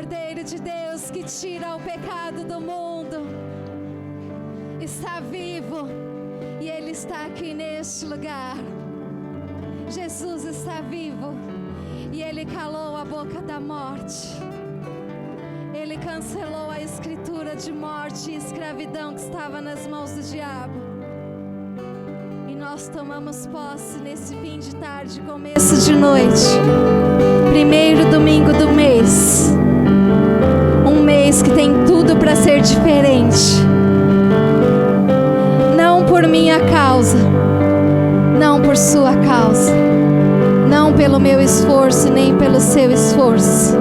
Cordeiro de Deus que tira o pecado do mundo está vivo e Ele está aqui neste lugar. Jesus está vivo e Ele calou a boca da morte. Ele cancelou a escritura de morte e escravidão que estava nas mãos do diabo. E nós tomamos posse nesse fim de tarde, começo de noite, primeiro domingo do mês. Um mês que tem tudo para ser diferente. Não por minha causa, não por sua causa, não pelo meu esforço nem pelo seu esforço,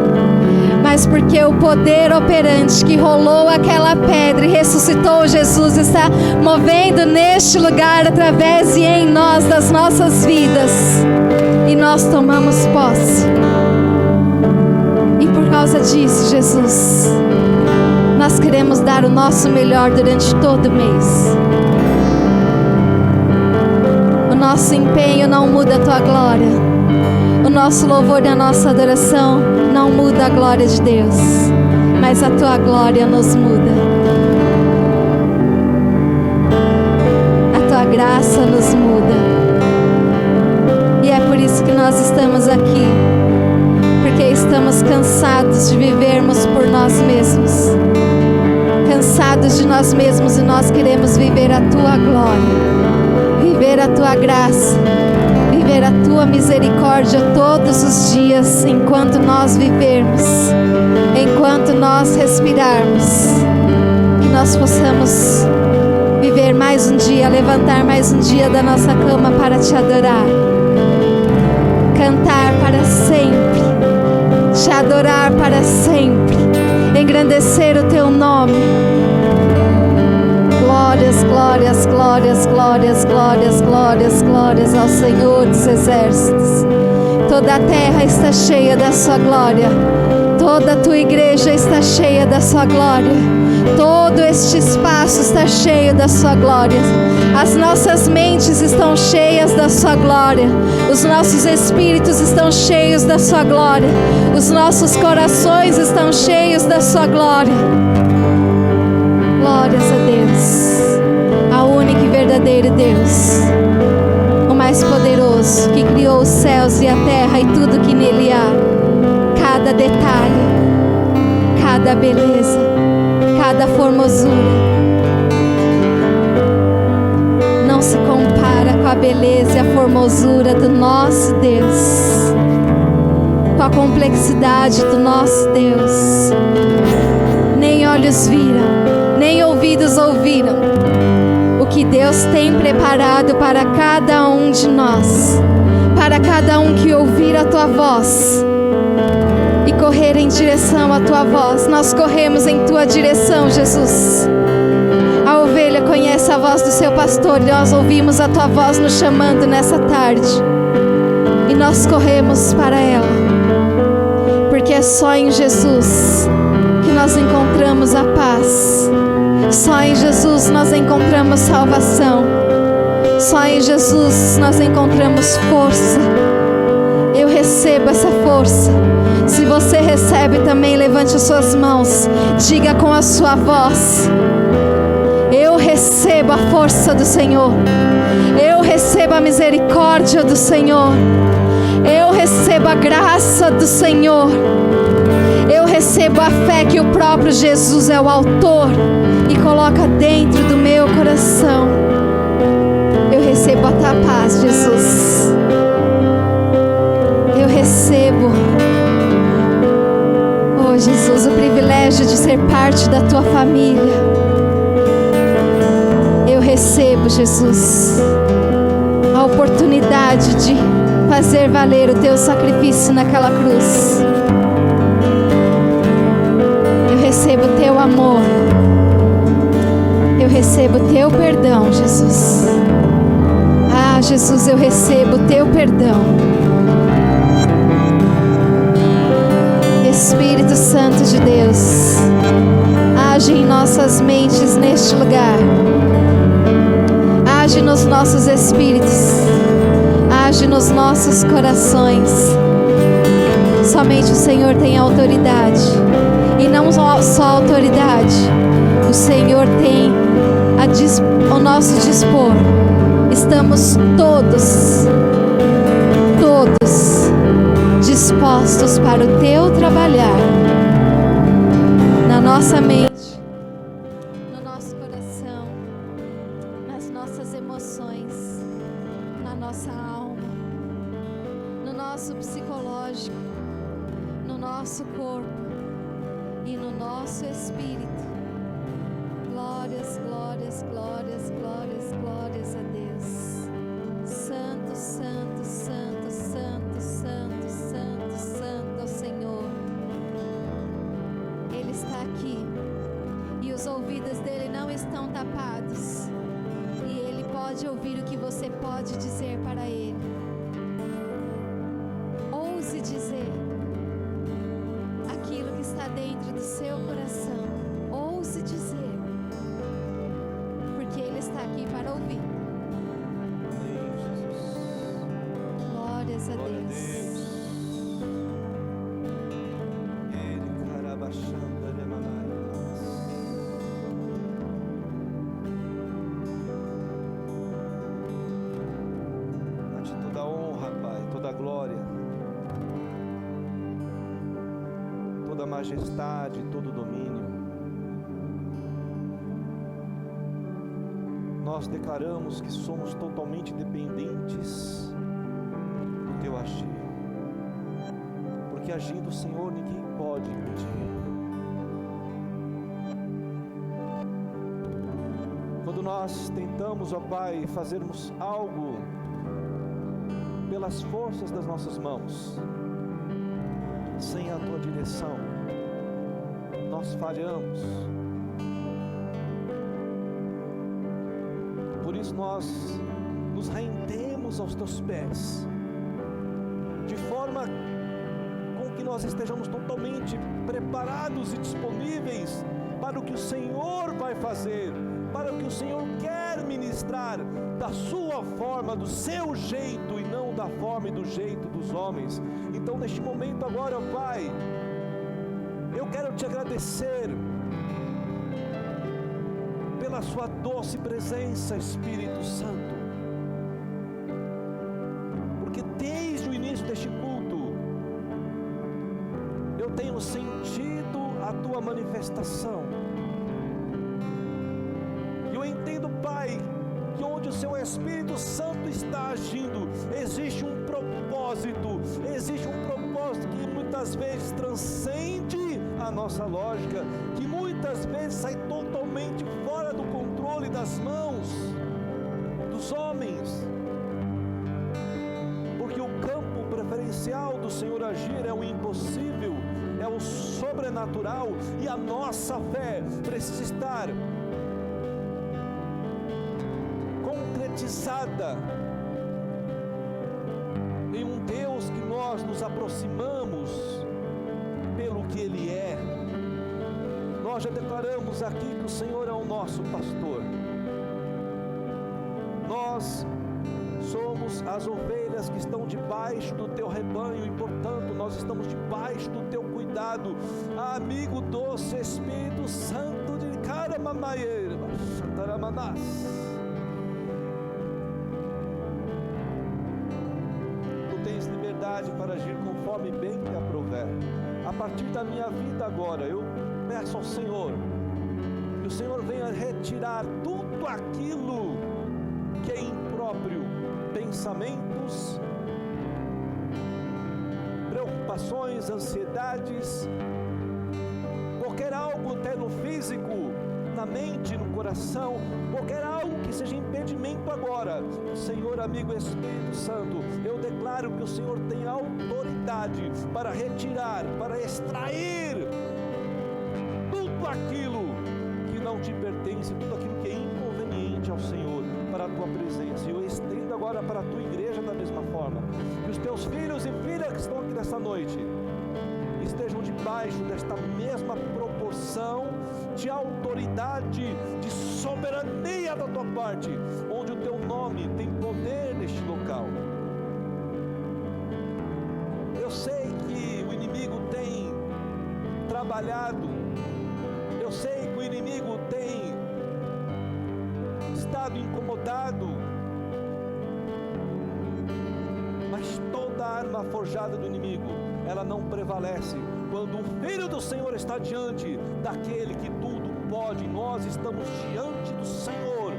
mas porque o poder operante que rolou aquela pedra e ressuscitou Jesus está movendo neste lugar através e em nós, das nossas vidas, e nós tomamos posse. E por causa disso, Jesus, nós queremos dar o nosso melhor durante todo o mês. O nosso empenho não muda a tua glória. O nosso louvor e a nossa adoração não muda a glória de Deus, mas a tua glória nos muda. A tua graça nos muda. E é por isso que nós estamos aqui, porque estamos cansados de vivermos por nós mesmos, cansados de nós mesmos, e nós queremos viver a tua glória, viver a tua graça, viver a tua misericórdia todos os dias, enquanto nós vivermos, enquanto nós respirarmos, que nós possamos viver mais um dia, levantar mais um dia da nossa cama para te adorar, cantar para sempre, te adorar para sempre, engrandecer o teu nome. Glórias, glórias, glórias, glórias, glórias, glórias, glórias ao Senhor dos Exércitos. Toda a terra está cheia da sua glória. Toda a tua igreja está cheia da sua glória. Todo este espaço está cheio da sua glória. As nossas mentes estão cheias da sua glória. Os nossos espíritos estão cheios da sua glória. Os nossos corações estão cheios da sua glória. Glórias a Deus, ao único e verdadeiro Deus, o mais poderoso, que criou os céus e a terra e tudo que nele há. Cada detalhe, cada beleza, cada formosura não se compara com a beleza e a formosura do nosso Deus, com a complexidade do nosso Deus. Nem olhos viram, nem ouvidos ouviram o que Deus tem preparado para cada um de nós, para cada um que ouvir a tua voz e correr em direção à tua voz. Nós corremos em tua direção, Jesus. A ovelha conhece a voz do seu pastor, e nós ouvimos a tua voz nos chamando nessa tarde, e nós corremos para ela, porque é só em Jesus que nós encontramos a paz. Só em Jesus nós encontramos salvação. Só em Jesus nós encontramos força. Eu recebo essa força. Se você recebe também, levante as suas mãos, diga com a sua voz: eu recebo a força do Senhor. Eu recebo a misericórdia do Senhor. Eu recebo a graça do Senhor. Eu recebo a fé que o próprio Jesus é o autor e coloca dentro do meu coração. Eu recebo a tua paz, Jesus. Eu recebo, oh Jesus, o privilégio de ser parte da tua família. Eu recebo, Jesus, a oportunidade de fazer valer o teu sacrifício naquela cruz. Eu recebo o teu amor. Eu recebo o teu perdão, Jesus. Ah, Jesus, eu recebo o teu perdão. Espírito Santo de Deus, age em nossas mentes neste lugar. Age nos nossos espíritos. Age nos nossos corações. Somente o Senhor tem autoridade. E não só autoridade, o Senhor tem ao nosso dispor. Estamos todos dispostos para o teu trabalhar na nossa mente, no nosso coração, nas nossas emoções, na nossa alma, no nosso psicológico, no nosso corpo e no nosso espírito. Glórias, glórias, glórias, glórias, glórias a Deus. Santo, santo, santo, santo, santo, santo, santo é o Senhor. Ele está aqui e os ouvidos dele não estão tapados, e ele pode ouvir o que você pode dizer para ele. Ouse dizer aquilo que está dentro do seu coração. Ouse dizer, porque ele está aqui para ouvir. Glórias a Deus. A-te toda honra, Pai, toda glória, toda majestade, todo domínio. Nós declaramos que somos totalmente dependentes do teu agir, porque agindo o Senhor ninguém pode impedir. Quando nós tentamos, ó Pai, fazermos algo pelas forças das nossas mãos, sem a tua direção, nós falhamos. Por isso nós nos rendemos aos teus pés, de forma com que nós estejamos totalmente preparados e disponíveis para o que o Senhor vai fazer, para o que o Senhor quer ministrar, da sua forma, do seu jeito, e não da forma e do jeito dos homens. Então neste momento agora, ó Pai, eu quero te agradecer pela sua doce presença, Espírito Santo, porque desde o início deste culto eu tenho sentido a tua manifestação, e eu entendo, Pai, que onde o seu Espírito Santo está agindo, existe um propósito que muitas vezes transcende a nossa lógica, que muitas vezes sai totalmente fora do controle das mãos dos homens, porque o campo preferencial do Senhor agir é o impossível, é o sobrenatural, e a nossa fé precisa estar concretizada em um Deus que nós nos aproximamos pelo que Ele é. Nós já declaramos aqui que o Senhor é o nosso pastor. Nós somos as ovelhas que estão debaixo do teu rebanho, e portanto nós estamos debaixo do teu cuidado, amigo doce Espírito Santo de Caramamaieira, Xantaramanás. Tu tens liberdade para agir conforme bem te aprouver. A partir da minha vida agora, eu peço ao Senhor que o Senhor venha retirar tudo aquilo que é impróprio, pensamentos, preocupações, ansiedades, qualquer algo até no físico, na mente, no coração, qualquer algo que seja impedimento agora. Senhor, amigo Espírito Santo, eu declaro que o Senhor tem autoridade para retirar, para extrair tudo aquilo que não te pertence, tudo aquilo que é inconveniente ao Senhor, para a tua presença. E eu estendo agora para a tua igreja da mesma forma, que os teus filhos e filhas que estão aqui nessa noite estejam debaixo desta mesma proporção de autoridade, de soberania da tua parte, onde o teu nome tem poder neste local. Eu sei que o inimigo tem trabalhado. Eu sei que o inimigo tem estado incomodado, mas toda arma forjada do inimigo, ela não prevalece quando o Filho do Senhor está diante daquele que tudo pode. Nós estamos diante do Senhor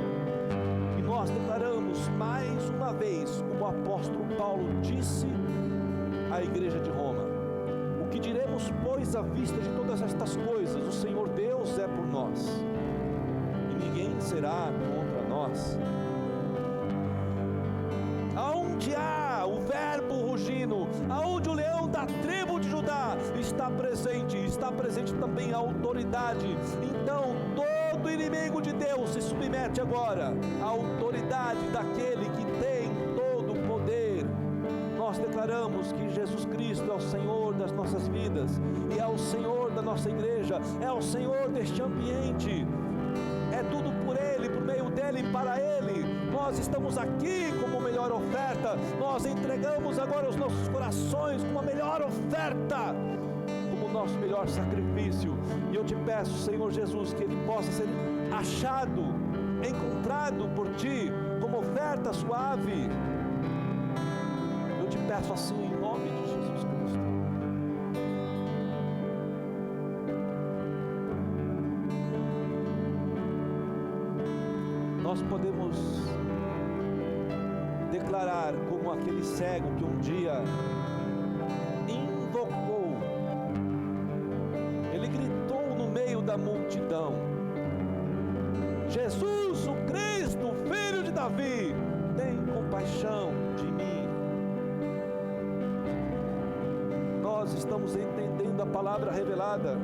e nós declaramos mais uma vez, como o apóstolo Paulo disse à igreja de Roma: o que diremos, pois, à vista de todas estas coisas? O Senhor Deus é por nós e ninguém será contra nós. Aonde há o verbo rugindo, aonde o leão da tribo de Judá está presente também a autoridade. Então todo inimigo de Deus se submete agora à autoridade daquele que tem todo o poder. Nós declaramos que Jesus Cristo é o Senhor das nossas vidas, e é o Senhor da nossa igreja, é o Senhor deste ambiente. É tudo por Ele, por meio dEle e para Ele. Nós estamos aqui como melhor oferta. Nós entregamos agora os nossos corações como a melhor oferta, como o nosso melhor sacrifício. E eu te peço, Senhor Jesus, que Ele possa ser achado, encontrado por Ti como oferta suave. Eu te peço assim em nome de Jesus Cristo. Nós podemos declarar como aquele cego que um dia invocou, ele gritou no meio da multidão: Jesus, o Cristo, o Filho de Davi, tem compaixão de mim. Nós estamos entendendo a palavra revelada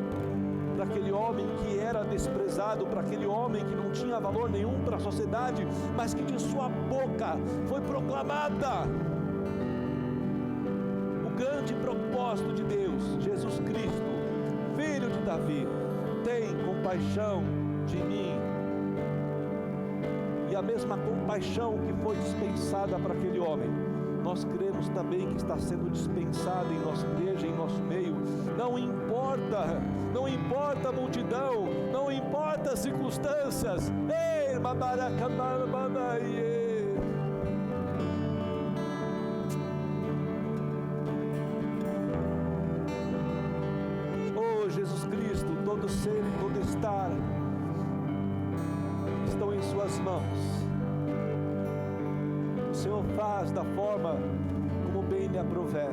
para aquele homem que era desprezado, para aquele homem que não tinha valor nenhum para a sociedade, mas que de sua boca foi proclamada o grande propósito de Deus: Jesus Cristo, Filho de Davi, tem compaixão de mim. E a mesma compaixão que foi dispensada para aquele homem, nós cremos também que está sendo dispensada em nossa igreja, em nosso meio. Não importa a multidão, não importa as circunstâncias. Ei, oh Jesus Cristo, todo ser e todo estar estão em suas mãos. O Senhor faz da forma como bem lhe aprouver.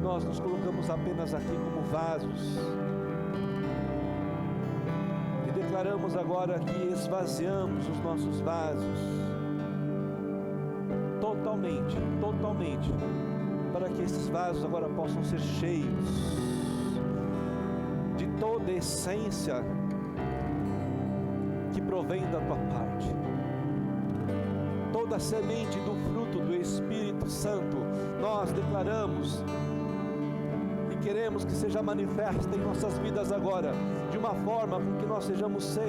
Nós nos colocamos apenas aqui como vasos e declaramos agora que esvaziamos os nossos vasos totalmente, para que esses vasos agora possam ser cheios de toda a essência que provém da tua parte, toda a semente do fruto do Espírito Santo. Nós declaramos e queremos que seja manifesta em nossas vidas agora, de uma forma com que nós sejamos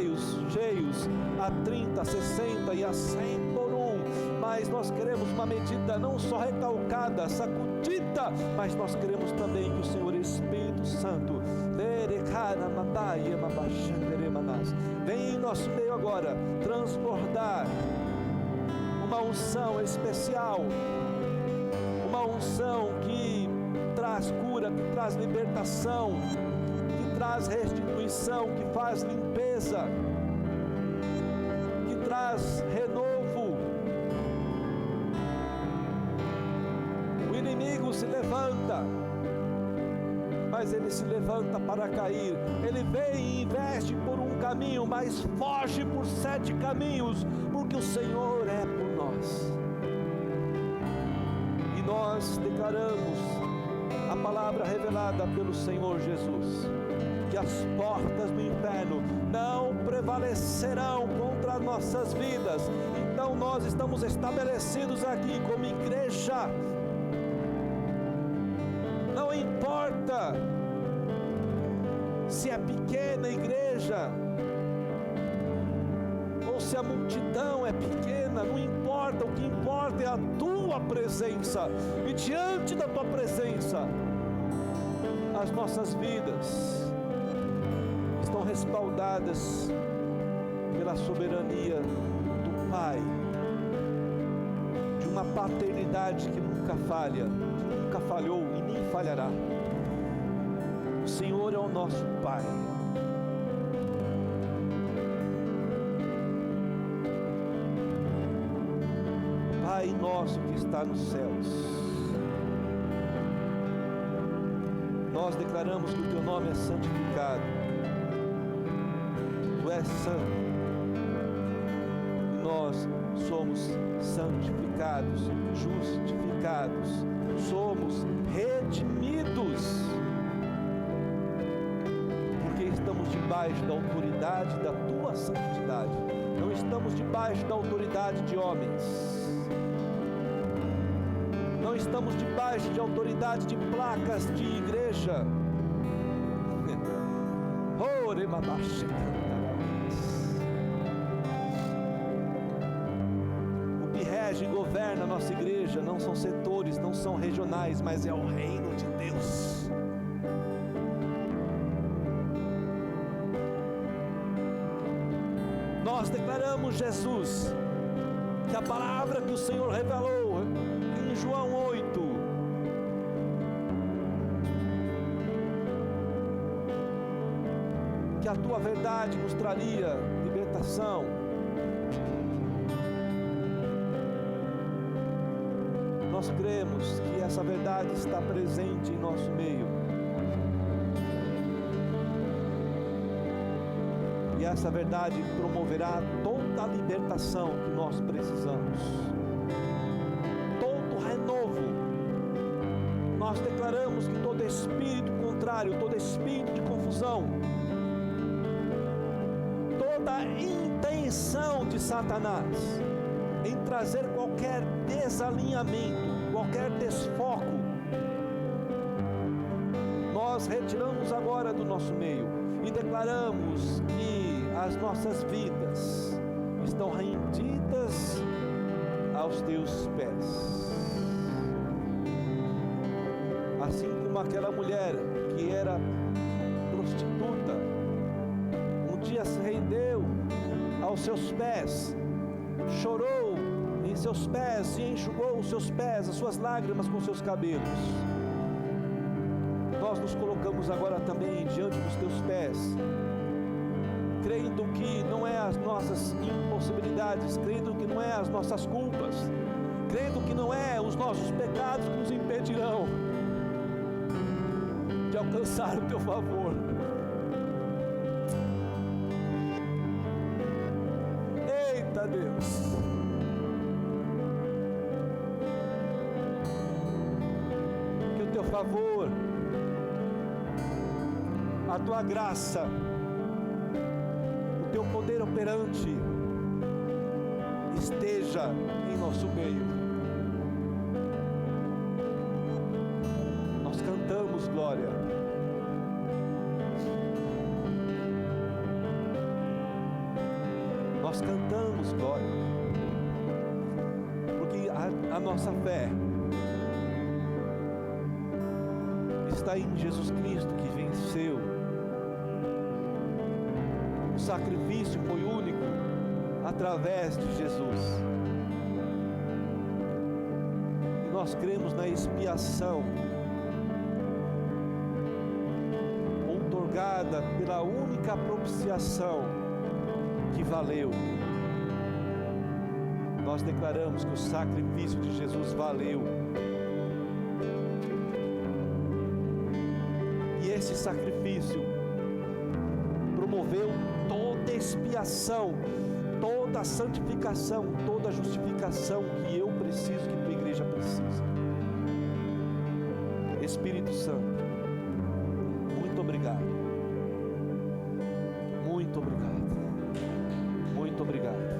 cheios a 30, 60 e a 100 por um. Mas nós queremos uma medida não só recalcada, sacudida, mas nós queremos também que o Senhor Espírito Santo vem em nosso meio agora, transbordar uma unção especial, uma unção que traz cura, que traz libertação, que traz restituição, que faz limpeza, que traz renovo. O inimigo se levanta, mas ele se levanta para cair. Ele vem e investe por um caminho, mas foge por 7 caminhos, porque o Senhor é por nós. E nós declaramos a palavra revelada pelo Senhor Jesus, que as portas do inferno não prevalecerão contra nossas vidas. Então nós estamos estabelecidos aqui como igreja. Não importa se é pequena a igreja ou se a multidão é pequena, não importa. O que importa é a tua presença, e diante da tua presença as nossas vidas estão respaldadas pela soberania do Pai, de uma paternidade que nunca falha, que nunca falhou e nem falhará. O Senhor é o nosso Pai. Pai nosso que está nos céus, nós declaramos que o Teu nome é santificado. Tu és santo e nós somos santificados, justificados, somos redimidos, porque estamos debaixo da autoridade da Tua santidade, não estamos debaixo da autoridade de homens. Não estamos debaixo de autoridade de placas de igreja. O que rege e governa a nossa igreja não são setores, não são regionais, mas é o reino de Deus. Nós declaramos, Jesus, que a palavra que o Senhor revelou em João 8, que a Tua verdade nos traria libertação. Nós cremos que essa verdade está presente em nosso meio. E essa verdade promoverá toda a libertação que nós precisamos. Todo renovo. Nós declaramos que todo espírito contrário, todo espírito de confusão, toda intenção de Satanás em trazer qualquer desalinhamento, qualquer desfoco, nós retiramos agora do nosso meio e declaramos que as nossas vidas estão rendidas aos Teus pés. Assim como aquela mulher que era prostituta, um dia se rendeu aos Seus pés, chorou em Seus pés e enxugou os seus pés, as suas lágrimas com seus cabelos. Nós nos colocamos agora também diante dos Teus pés, crendo que não é as nossas impossibilidades, crendo que não é as nossas culpas, crendo que não é os nossos pecados que nos impedirão de alcançar o Teu favor. Eita Deus! Que o Teu favor, a Tua graça, o Teu poder operante esteja em nosso meio. Nós cantamos glória. Nós cantamos glória, porque a nossa fé está em Jesus Cristo, que venceu. O sacrifício foi único através de Jesus. E nós cremos na expiação outorgada pela única propiciação que valeu. Nós declaramos que o sacrifício de Jesus valeu. E esse sacrifício promoveu toda expiação, toda a santificação, toda a justificação que eu preciso, que a tua igreja precisa. Espírito Santo, muito obrigado. Muito obrigado. Muito obrigado.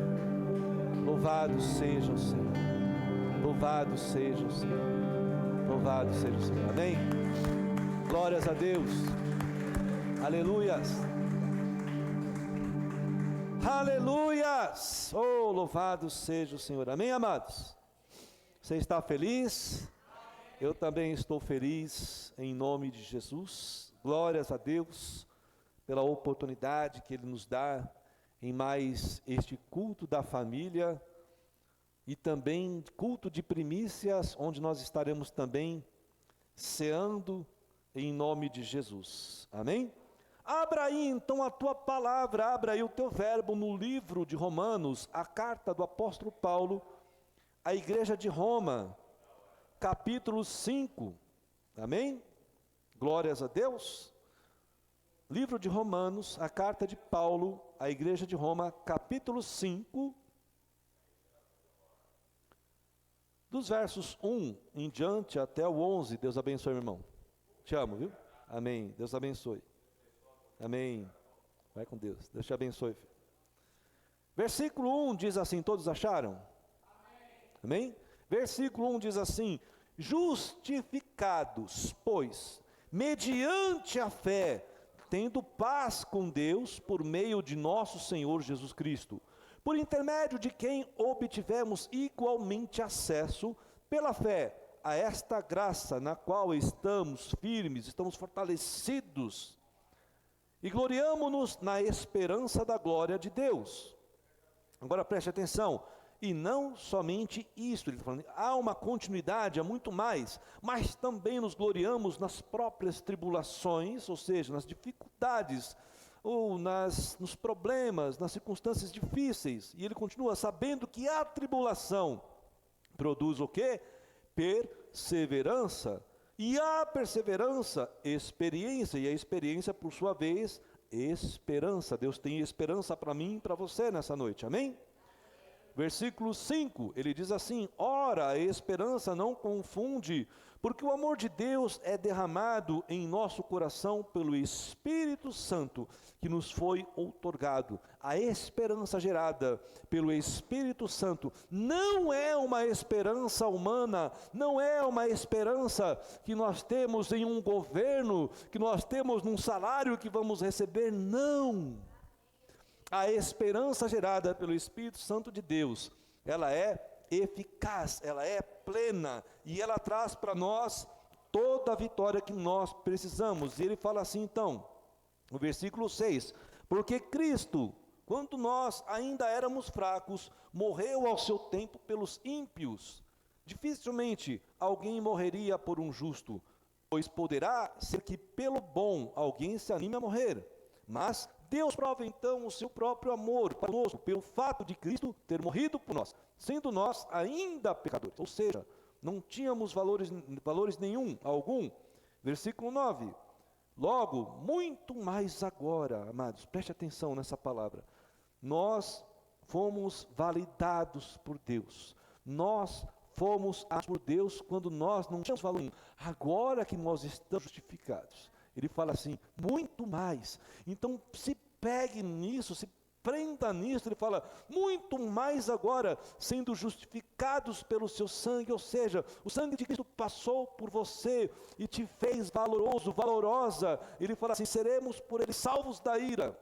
Louvado seja o Senhor. Louvado seja o Senhor. Louvado seja o Senhor. Amém? Glórias a Deus. Aleluias. Aleluias. Oh, louvado seja o Senhor. Amém, amados? Você está feliz? Eu também estou feliz em nome de Jesus. Glórias a Deus pela oportunidade que Ele nos dá em mais este culto da família e também culto de primícias, onde nós estaremos também ceando em nome de Jesus. Amém? Abra aí então a tua palavra, abra aí o teu verbo no livro de Romanos, a carta do apóstolo Paulo à igreja de Roma, capítulo 5. Amém? Glórias a Deus. Livro de Romanos, a carta de Paulo à igreja de Roma, capítulo 5, dos versos 1 em diante até o 11. Deus abençoe, meu irmão. Te amo, viu? Amém. Deus abençoe. Amém. Vai com Deus. Deus te abençoe, filho. Versículo 1 diz assim, todos acharam? Amém? Versículo 1 diz assim: justificados, pois, mediante a fé, tendo paz com Deus por meio de nosso Senhor Jesus Cristo, por intermédio de quem obtivemos igualmente acesso, pela fé, a esta graça na qual estamos firmes, estamos fortalecidos, e gloriamo-nos na esperança da glória de Deus. Agora preste atenção, e não somente isso, ele está falando, há uma continuidade, há muito mais, mas também nos gloriamos nas próprias tribulações, ou seja, nas dificuldades, ou nos problemas, nas circunstâncias difíceis. E ele continua, sabendo que a tribulação produz o quê? Perseverança. E a perseverança, experiência, e a experiência, por sua vez, esperança. Deus tem esperança para mim e para você nessa noite, amém? Versículo 5, ele diz assim: ora, a esperança não confunde, porque o amor de Deus é derramado em nosso coração pelo Espírito Santo, que nos foi outorgado. A esperança gerada pelo Espírito Santo não é uma esperança humana, não é uma esperança que nós temos em um governo, que nós temos num salário que vamos receber, não. A esperança gerada pelo Espírito Santo de Deus, ela é eficaz, ela é plena, e ela traz para nós toda a vitória que nós precisamos. E ele fala assim então, no versículo 6, porque Cristo, quando nós ainda éramos fracos, morreu ao seu tempo pelos ímpios. Dificilmente alguém morreria por um justo, pois poderá ser que pelo bom alguém se anime a morrer. Mas Deus prova então o seu próprio amor para nós, pelo fato de Cristo ter morrido por nós, sendo nós ainda pecadores, ou seja, não tínhamos valores nenhum, algum. Versículo 9, logo, muito mais agora, amados, preste atenção nessa palavra, nós fomos validados por Deus, nós fomos amados por Deus quando nós não tínhamos valor nenhum, agora que nós estamos justificados. Ele fala assim, muito mais. Então se pegue nisso, se prenda nisso. Ele fala, muito mais agora, sendo justificados pelo seu sangue. Ou seja, o sangue de Cristo passou por você e te fez valoroso, valorosa. Ele fala assim, seremos por ele salvos da ira.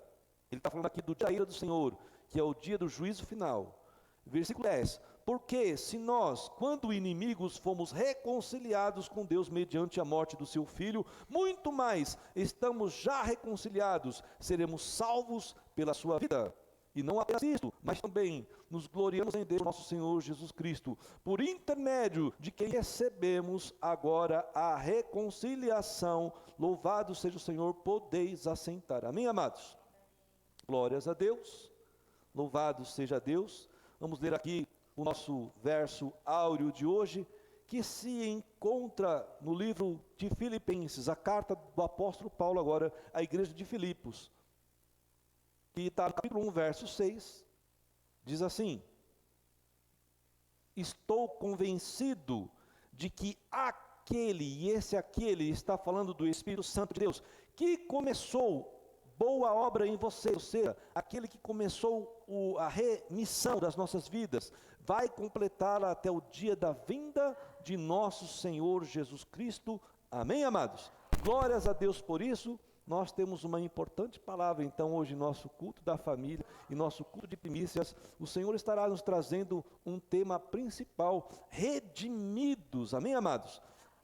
Ele está falando aqui do dia da ira do Senhor, que é o dia do juízo final. Versículo 10, porque se nós, quando inimigos, fomos reconciliados com Deus mediante a morte do seu Filho, muito mais, estamos já reconciliados, seremos salvos pela sua vida. E não apenas isto, mas também nos gloriamos em Deus, nosso Senhor Jesus Cristo, por intermédio de quem recebemos agora a reconciliação. Louvado seja o Senhor, podeis assentar. Amém, amados? Glórias a Deus, louvado seja Deus. Vamos ler aqui o nosso verso áureo de hoje, que se encontra no livro de Filipenses, a carta do apóstolo Paulo agora à igreja de Filipos, que está no capítulo 1, verso 6, diz assim, estou convencido de que aquele, e esse aquele está falando do Espírito Santo de Deus, que começou boa obra em você, ou seja, aquele que começou a remissão das nossas vidas, vai completá-la até o dia da vinda de nosso Senhor Jesus Cristo. Amém, amados? Glórias a Deus por isso. Nós temos uma importante palavra então hoje, nosso culto da família e nosso culto de primícias. O Senhor estará nos trazendo um tema principal, redimidos. Amém, amados?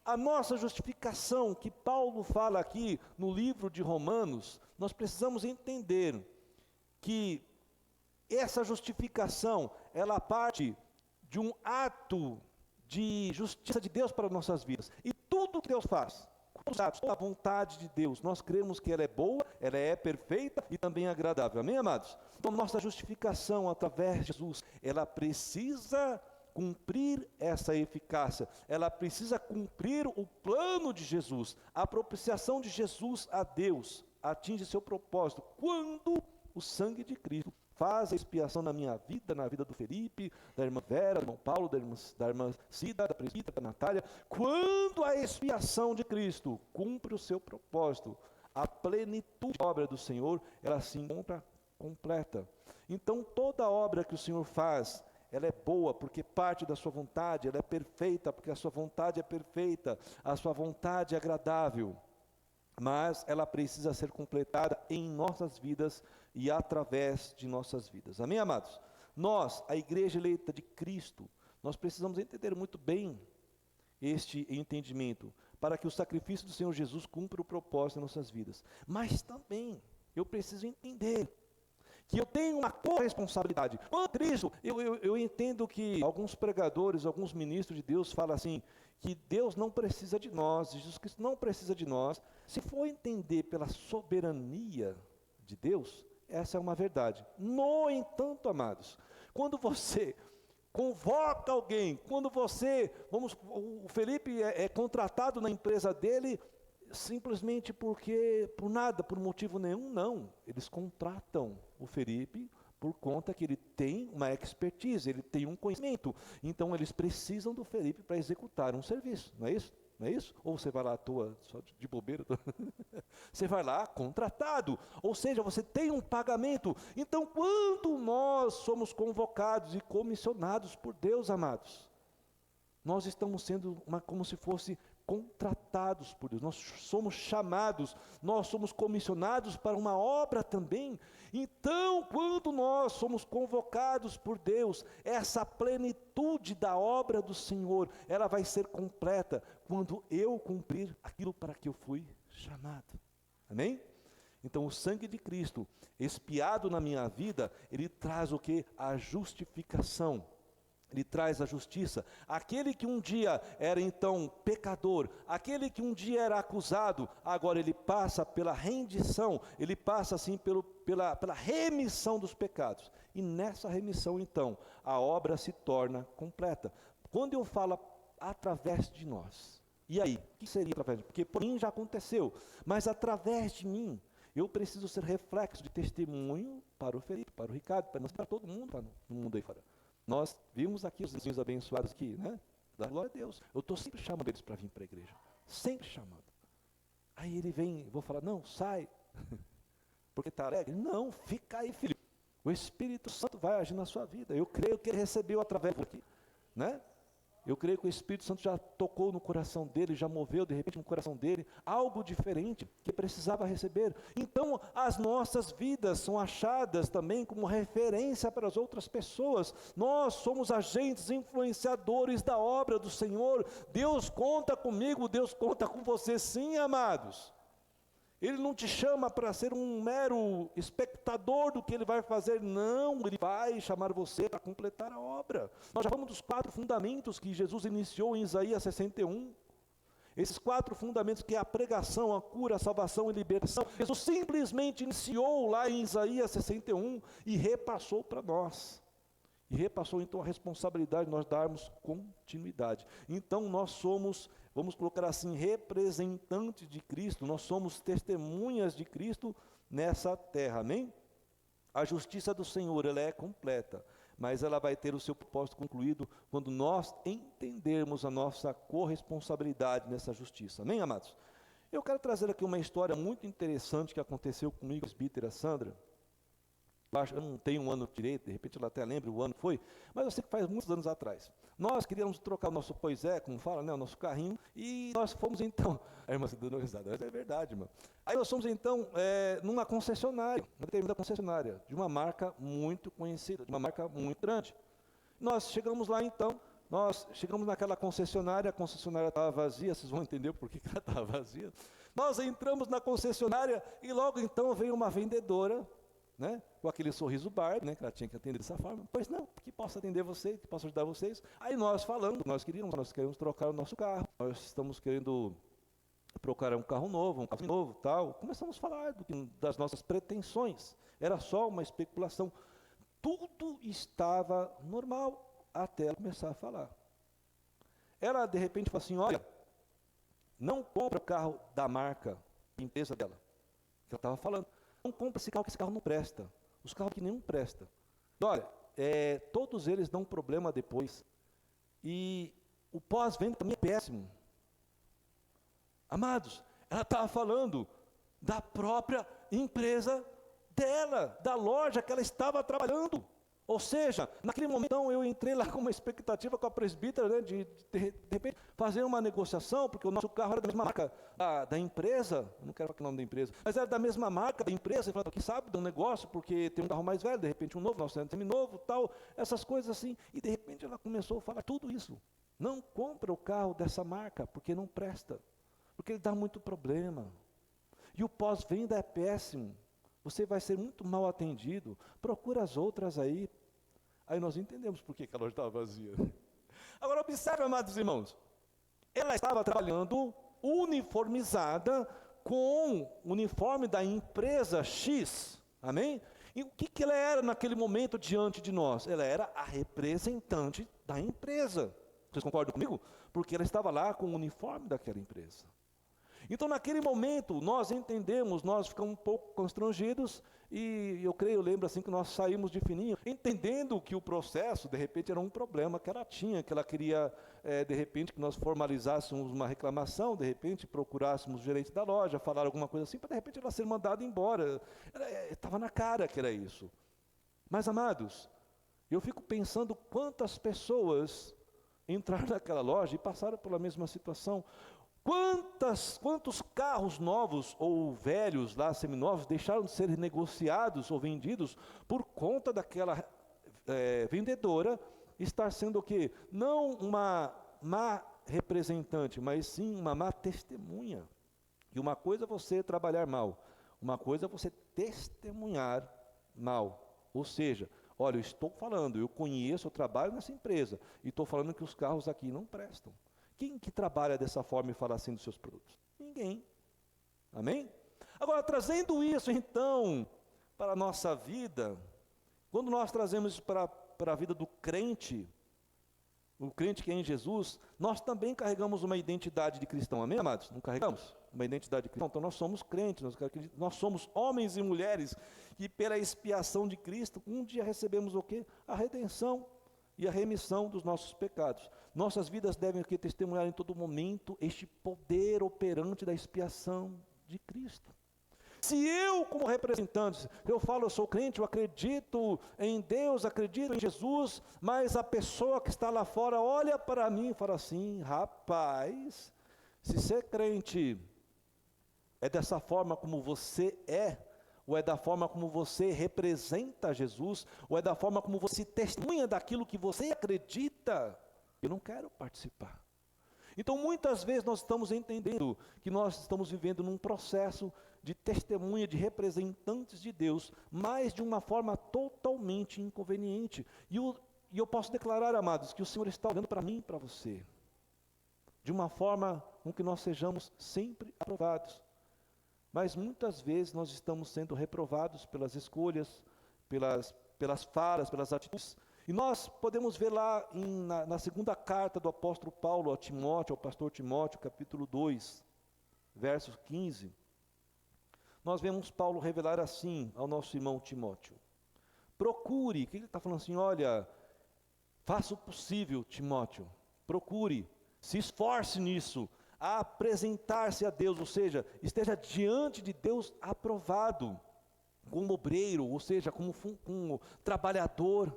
A nossa justificação, que Paulo fala aqui no livro de Romanos, nós precisamos entender que essa justificação, ela parte de um ato de justiça de Deus para nossas vidas. E tudo que Deus faz, toda a vontade de Deus, nós cremos que ela é boa, ela é perfeita e também agradável. Amém, amados? Então, nossa justificação através de Jesus, ela precisa cumprir essa eficácia, ela precisa cumprir o plano de Jesus. A propiciação de Jesus a Deus atinge seu propósito quando o sangue de Cristo faz a expiação na minha vida, na vida do Felipe, da irmã Vera, do irmão Paulo, da irmã Cida, da presbítera, da Natália. Quando a expiação de Cristo cumpre o seu propósito, a plenitude da obra do Senhor, ela se encontra completa. Então toda obra que o Senhor faz, ela é boa porque parte da sua vontade, ela é perfeita porque a sua vontade é perfeita, a sua vontade é agradável, mas ela precisa ser completada em nossas vidas e através de nossas vidas. Amém, amados? Nós, a igreja eleita de Cristo, nós precisamos entender muito bem este entendimento, para que o sacrifício do Senhor Jesus cumpra o propósito em nossas vidas. Mas também, eu preciso entender que eu tenho uma corresponsabilidade. Quanto a Cristo, eu entendo que alguns pregadores, alguns ministros de Deus falam assim, que Deus não precisa de nós, Jesus Cristo não precisa de nós. Se for entender pela soberania de Deus, essa é uma verdade. No entanto, amados, quando você convoca alguém, quando você, o Felipe é contratado na empresa dele, simplesmente porque, por nada, por motivo nenhum, não. Eles contratam o Felipe por conta que ele tem uma expertise, ele tem um conhecimento. Então eles precisam do Felipe para executar um serviço, não é isso? Não é isso? Ou você vai lá à toa, só de bobeira? Você vai lá contratado, ou seja, você tem um pagamento. Então quando nós somos convocados e comissionados por Deus, amados, nós estamos sendo como se fosse contratados por Deus, nós somos chamados, nós somos comissionados para uma obra também. Então, quando nós somos convocados por Deus, essa plenitude da obra do Senhor, ela vai ser completa quando eu cumprir aquilo para que eu fui chamado. Amém? Então o sangue de Cristo, expiado na minha vida, ele traz o que? A justificação. Ele traz a justiça. Aquele que um dia era então pecador, aquele que um dia era acusado, agora ele passa pela rendição, ele passa assim pela remissão dos pecados. E nessa remissão então, a obra se torna completa. Quando eu falo através de nós, e aí, o que seria através de mim? Porque por mim já aconteceu, mas através de mim, eu preciso ser reflexo de testemunho para o Felipe, para o Ricardo, para todo mundo no mundo aí fora. Nós vimos aqui os vizinhos abençoados aqui, né? Da glória a Deus. Eu estou sempre chamando eles para vir para a igreja. Sempre chamando. Aí ele vem, eu vou falar, não, sai. Porque está alegre? Não, fica aí, filho. O Espírito Santo vai agir na sua vida. Eu creio que ele recebeu através daqui, né? Eu creio que o Espírito Santo já tocou no coração dele, já moveu de repente no coração dele algo diferente que precisava receber. Então as nossas vidas são achadas também como referência para as outras pessoas. Nós somos agentes influenciadores da obra do Senhor. Deus conta comigo, Deus conta com você sim, amados. Ele não te chama para ser um mero espectador do que ele vai fazer, não, ele vai chamar você para completar a obra. Nós já falamos dos 4 fundamentos que Jesus iniciou em Isaías 61. Esses 4 fundamentos que é a pregação, a cura, a salvação e libertação, Jesus simplesmente iniciou lá em Isaías 61 e repassou para nós. E repassou então a responsabilidade de nós darmos continuidade. Então nós somos, vamos colocar assim, representantes de Cristo, nós somos testemunhas de Cristo nessa terra, amém? A justiça do Senhor, ela é completa, mas ela vai ter o seu propósito concluído quando nós entendermos a nossa corresponsabilidade nessa justiça, amém, amados? Eu quero trazer aqui uma história muito interessante que aconteceu comigo, a presbítera Sandra. Eu não tenho um ano direito, de repente ela até lembra o ano que foi, mas eu sei que faz muitos anos atrás. Nós queríamos trocar o nosso Poisé, como fala, né, o nosso carrinho, e nós fomos então, a irmã se dando risada, é verdade, irmã. Aí nós fomos então numa concessionária, uma determinada concessionária, de uma marca muito conhecida, de uma marca muito grande. Nós chegamos lá então, nós chegamos naquela concessionária, a concessionária estava vazia, vocês vão entender por que ela estava vazia. Nós entramos na concessionária e logo então veio uma vendedora, né, com aquele sorriso Barbie, né, que ela tinha que atender dessa forma. Pois não, que posso atender vocês, que posso ajudar vocês. Aí nós falamos, nós queremos trocar o nosso carro, nós estamos querendo procurar um carro novo, tal. Começamos a falar das nossas pretensões, era só uma especulação. Tudo estava normal até ela começar a falar. Ela de repente falou assim: olha, não compra o carro da marca, da empresa dela, que ela estava falando. Não compra esse carro, que esse carro não presta. Os carros que nenhum presta. Olha, todos eles dão problema depois. E o pós-venda também é péssimo. Amados, ela estava falando da própria empresa dela, da loja que ela estava trabalhando. Ou seja, naquele momento eu entrei lá com uma expectativa com a presbítera, né, de repente fazer uma negociação, porque o nosso carro era da mesma marca da empresa, não quero falar o nome da empresa, mas era da mesma marca da empresa. Eu falei: quem sabe, do negócio, porque tem um carro mais velho, de repente um novo, nós temos seminovo, tal, essas coisas assim. E de repente ela começou a falar tudo isso. Não compra o carro dessa marca, porque não presta, porque ele dá muito problema. E o pós-venda é péssimo. Você vai ser muito mal atendido. Procura as outras aí. Aí nós entendemos por que a loja estava vazia. Agora observe, amados irmãos. Ela estava trabalhando uniformizada com o uniforme da empresa X. Amém? E o que ela era naquele momento diante de nós? Ela era a representante da empresa. Vocês concordam comigo? Porque ela estava lá com o uniforme daquela empresa. Então naquele momento nós entendemos, nós ficamos um pouco constrangidos e eu lembro assim que nós saímos de fininho, entendendo que o processo de repente era um problema que ela tinha, que ela queria de repente que nós formalizássemos uma reclamação, de repente procurássemos o gerente da loja, falar alguma coisa assim, para de repente ela ser mandada embora. Estava na cara que era isso. Mas amados, eu fico pensando quantas pessoas entraram naquela loja e passaram pela mesma situação. Quantos carros novos ou velhos lá, seminovos, deixaram de ser negociados ou vendidos por conta daquela vendedora estar sendo o quê? Não uma má representante, mas sim uma má testemunha. E uma coisa é você trabalhar mal, uma coisa é você testemunhar mal. Ou seja, olha, eu estou falando, eu conheço, eu trabalho nessa empresa e estou falando que os carros aqui não prestam. Quem que trabalha dessa forma e fala assim dos seus produtos? Ninguém. Amém? Agora, trazendo isso então para a nossa vida, quando nós trazemos isso para a vida do crente, o crente que é em Jesus, nós também carregamos uma identidade de cristão. Amém, amados? Não carregamos uma identidade de cristão? Então nós somos crentes, nós somos homens e mulheres que pela expiação de Cristo, um dia recebemos o quê? A redenção e a remissão dos nossos pecados. Nossas vidas devem testemunhar em todo momento este poder operante da expiação de Cristo. Se eu, como representante, eu falo, eu sou crente, eu acredito em Deus, acredito em Jesus, mas a pessoa que está lá fora olha para mim e fala assim: rapaz, se ser crente é dessa forma como você é, ou é da forma como você representa Jesus, ou é da forma como você testemunha daquilo que você acredita, eu não quero participar. Então muitas vezes nós estamos entendendo que nós estamos vivendo num processo de testemunha, de representantes de Deus, mas de uma forma totalmente inconveniente. E eu posso declarar, amados, que o Senhor está olhando para mim e para você, de uma forma com que nós sejamos sempre aprovados. Mas muitas vezes nós estamos sendo reprovados pelas escolhas, pelas falas, pelas atitudes. E nós podemos ver lá na segunda carta do apóstolo Paulo a Timóteo, ao pastor Timóteo, capítulo 2, verso 15. Nós vemos Paulo revelar assim ao nosso irmão Timóteo: procure, o que ele está falando assim? Olha, faça o possível, Timóteo, procure, se esforce nisso, a apresentar-se a Deus, ou seja, esteja diante de Deus aprovado, como obreiro, ou seja, como trabalhador,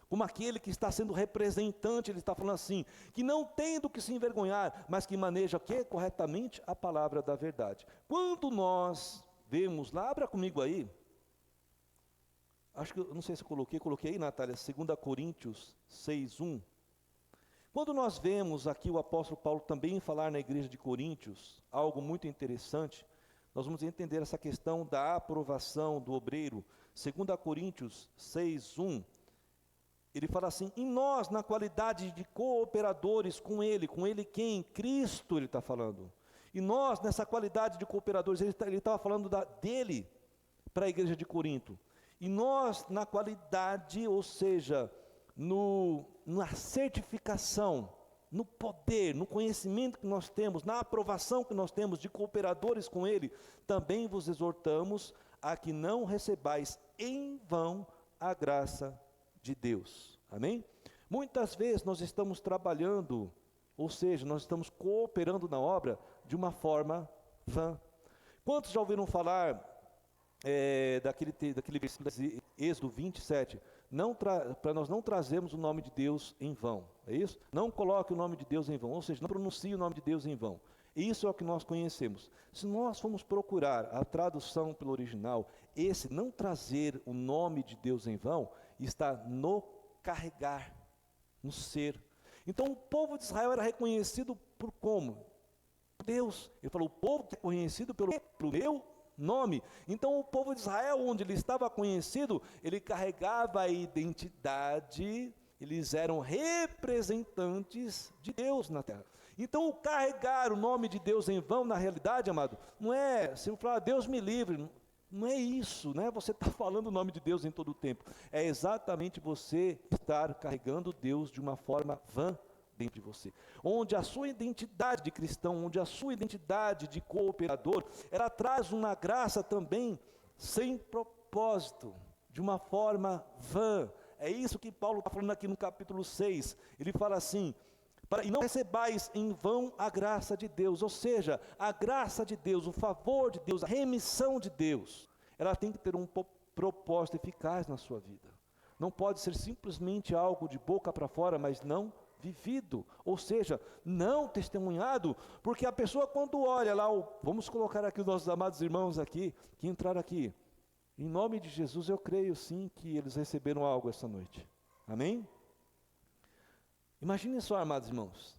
como aquele que está sendo representante. Ele está falando assim, que não tem do que se envergonhar, mas que maneja corretamente a palavra da verdade. Quando nós vemos lá, abra comigo aí, acho que, não sei se eu coloquei aí, Natália, 2 Coríntios 6:1, Quando nós vemos aqui o apóstolo Paulo também falar na igreja de Coríntios, algo muito interessante, nós vamos entender essa questão da aprovação do obreiro. 2 Coríntios 6:1, ele fala assim: e nós, na qualidade de cooperadores com ele quem? Cristo, ele está falando. E nós, nessa qualidade de cooperadores, ele estava falando dele para a igreja de Corinto. E nós, na qualidade, ou seja, na certificação, no poder, no conhecimento que nós temos, na aprovação que nós temos de cooperadores com ele, também vos exortamos a que não recebais em vão a graça de Deus. Amém? Muitas vezes nós estamos trabalhando, ou seja, nós estamos cooperando na obra de uma forma vã. Quantos já ouviram falar daquele versículo de Êxodo 27, para nós não trazermos o nome de Deus em vão, é isso? Não coloque o nome de Deus em vão, ou seja, não pronuncie o nome de Deus em vão. Isso é o que nós conhecemos. Se nós formos procurar a tradução pelo original, esse não trazer o nome de Deus em vão, está no carregar, no ser. Então o povo de Israel era reconhecido por como? Por Deus. Ele falou, o povo é conhecido pelo meu nome. Então o povo de Israel, onde ele estava conhecido, ele carregava a identidade, eles eram representantes de Deus na terra. Então o carregar o nome de Deus em vão, na realidade, amado, não é, se eu falar, Deus me livre, não é isso, não é você estar falando o nome de Deus em todo o tempo, é exatamente você estar carregando Deus de uma forma vã dentro de você, onde a sua identidade de cristão, onde a sua identidade de cooperador, ela traz uma graça também sem propósito, de uma forma vã. É isso que Paulo está falando aqui no capítulo 6, ele fala assim, e não recebais em vão a graça de Deus, ou seja, a graça de Deus, o favor de Deus, a remissão de Deus, ela tem que ter um propósito eficaz na sua vida, não pode ser simplesmente algo de boca para fora, mas não vivido, ou seja, não testemunhado, porque a pessoa quando olha lá, vamos colocar aqui os nossos amados irmãos aqui, que entraram aqui, em nome de Jesus eu creio sim que eles receberam algo essa noite, amém? Imaginem só, amados irmãos,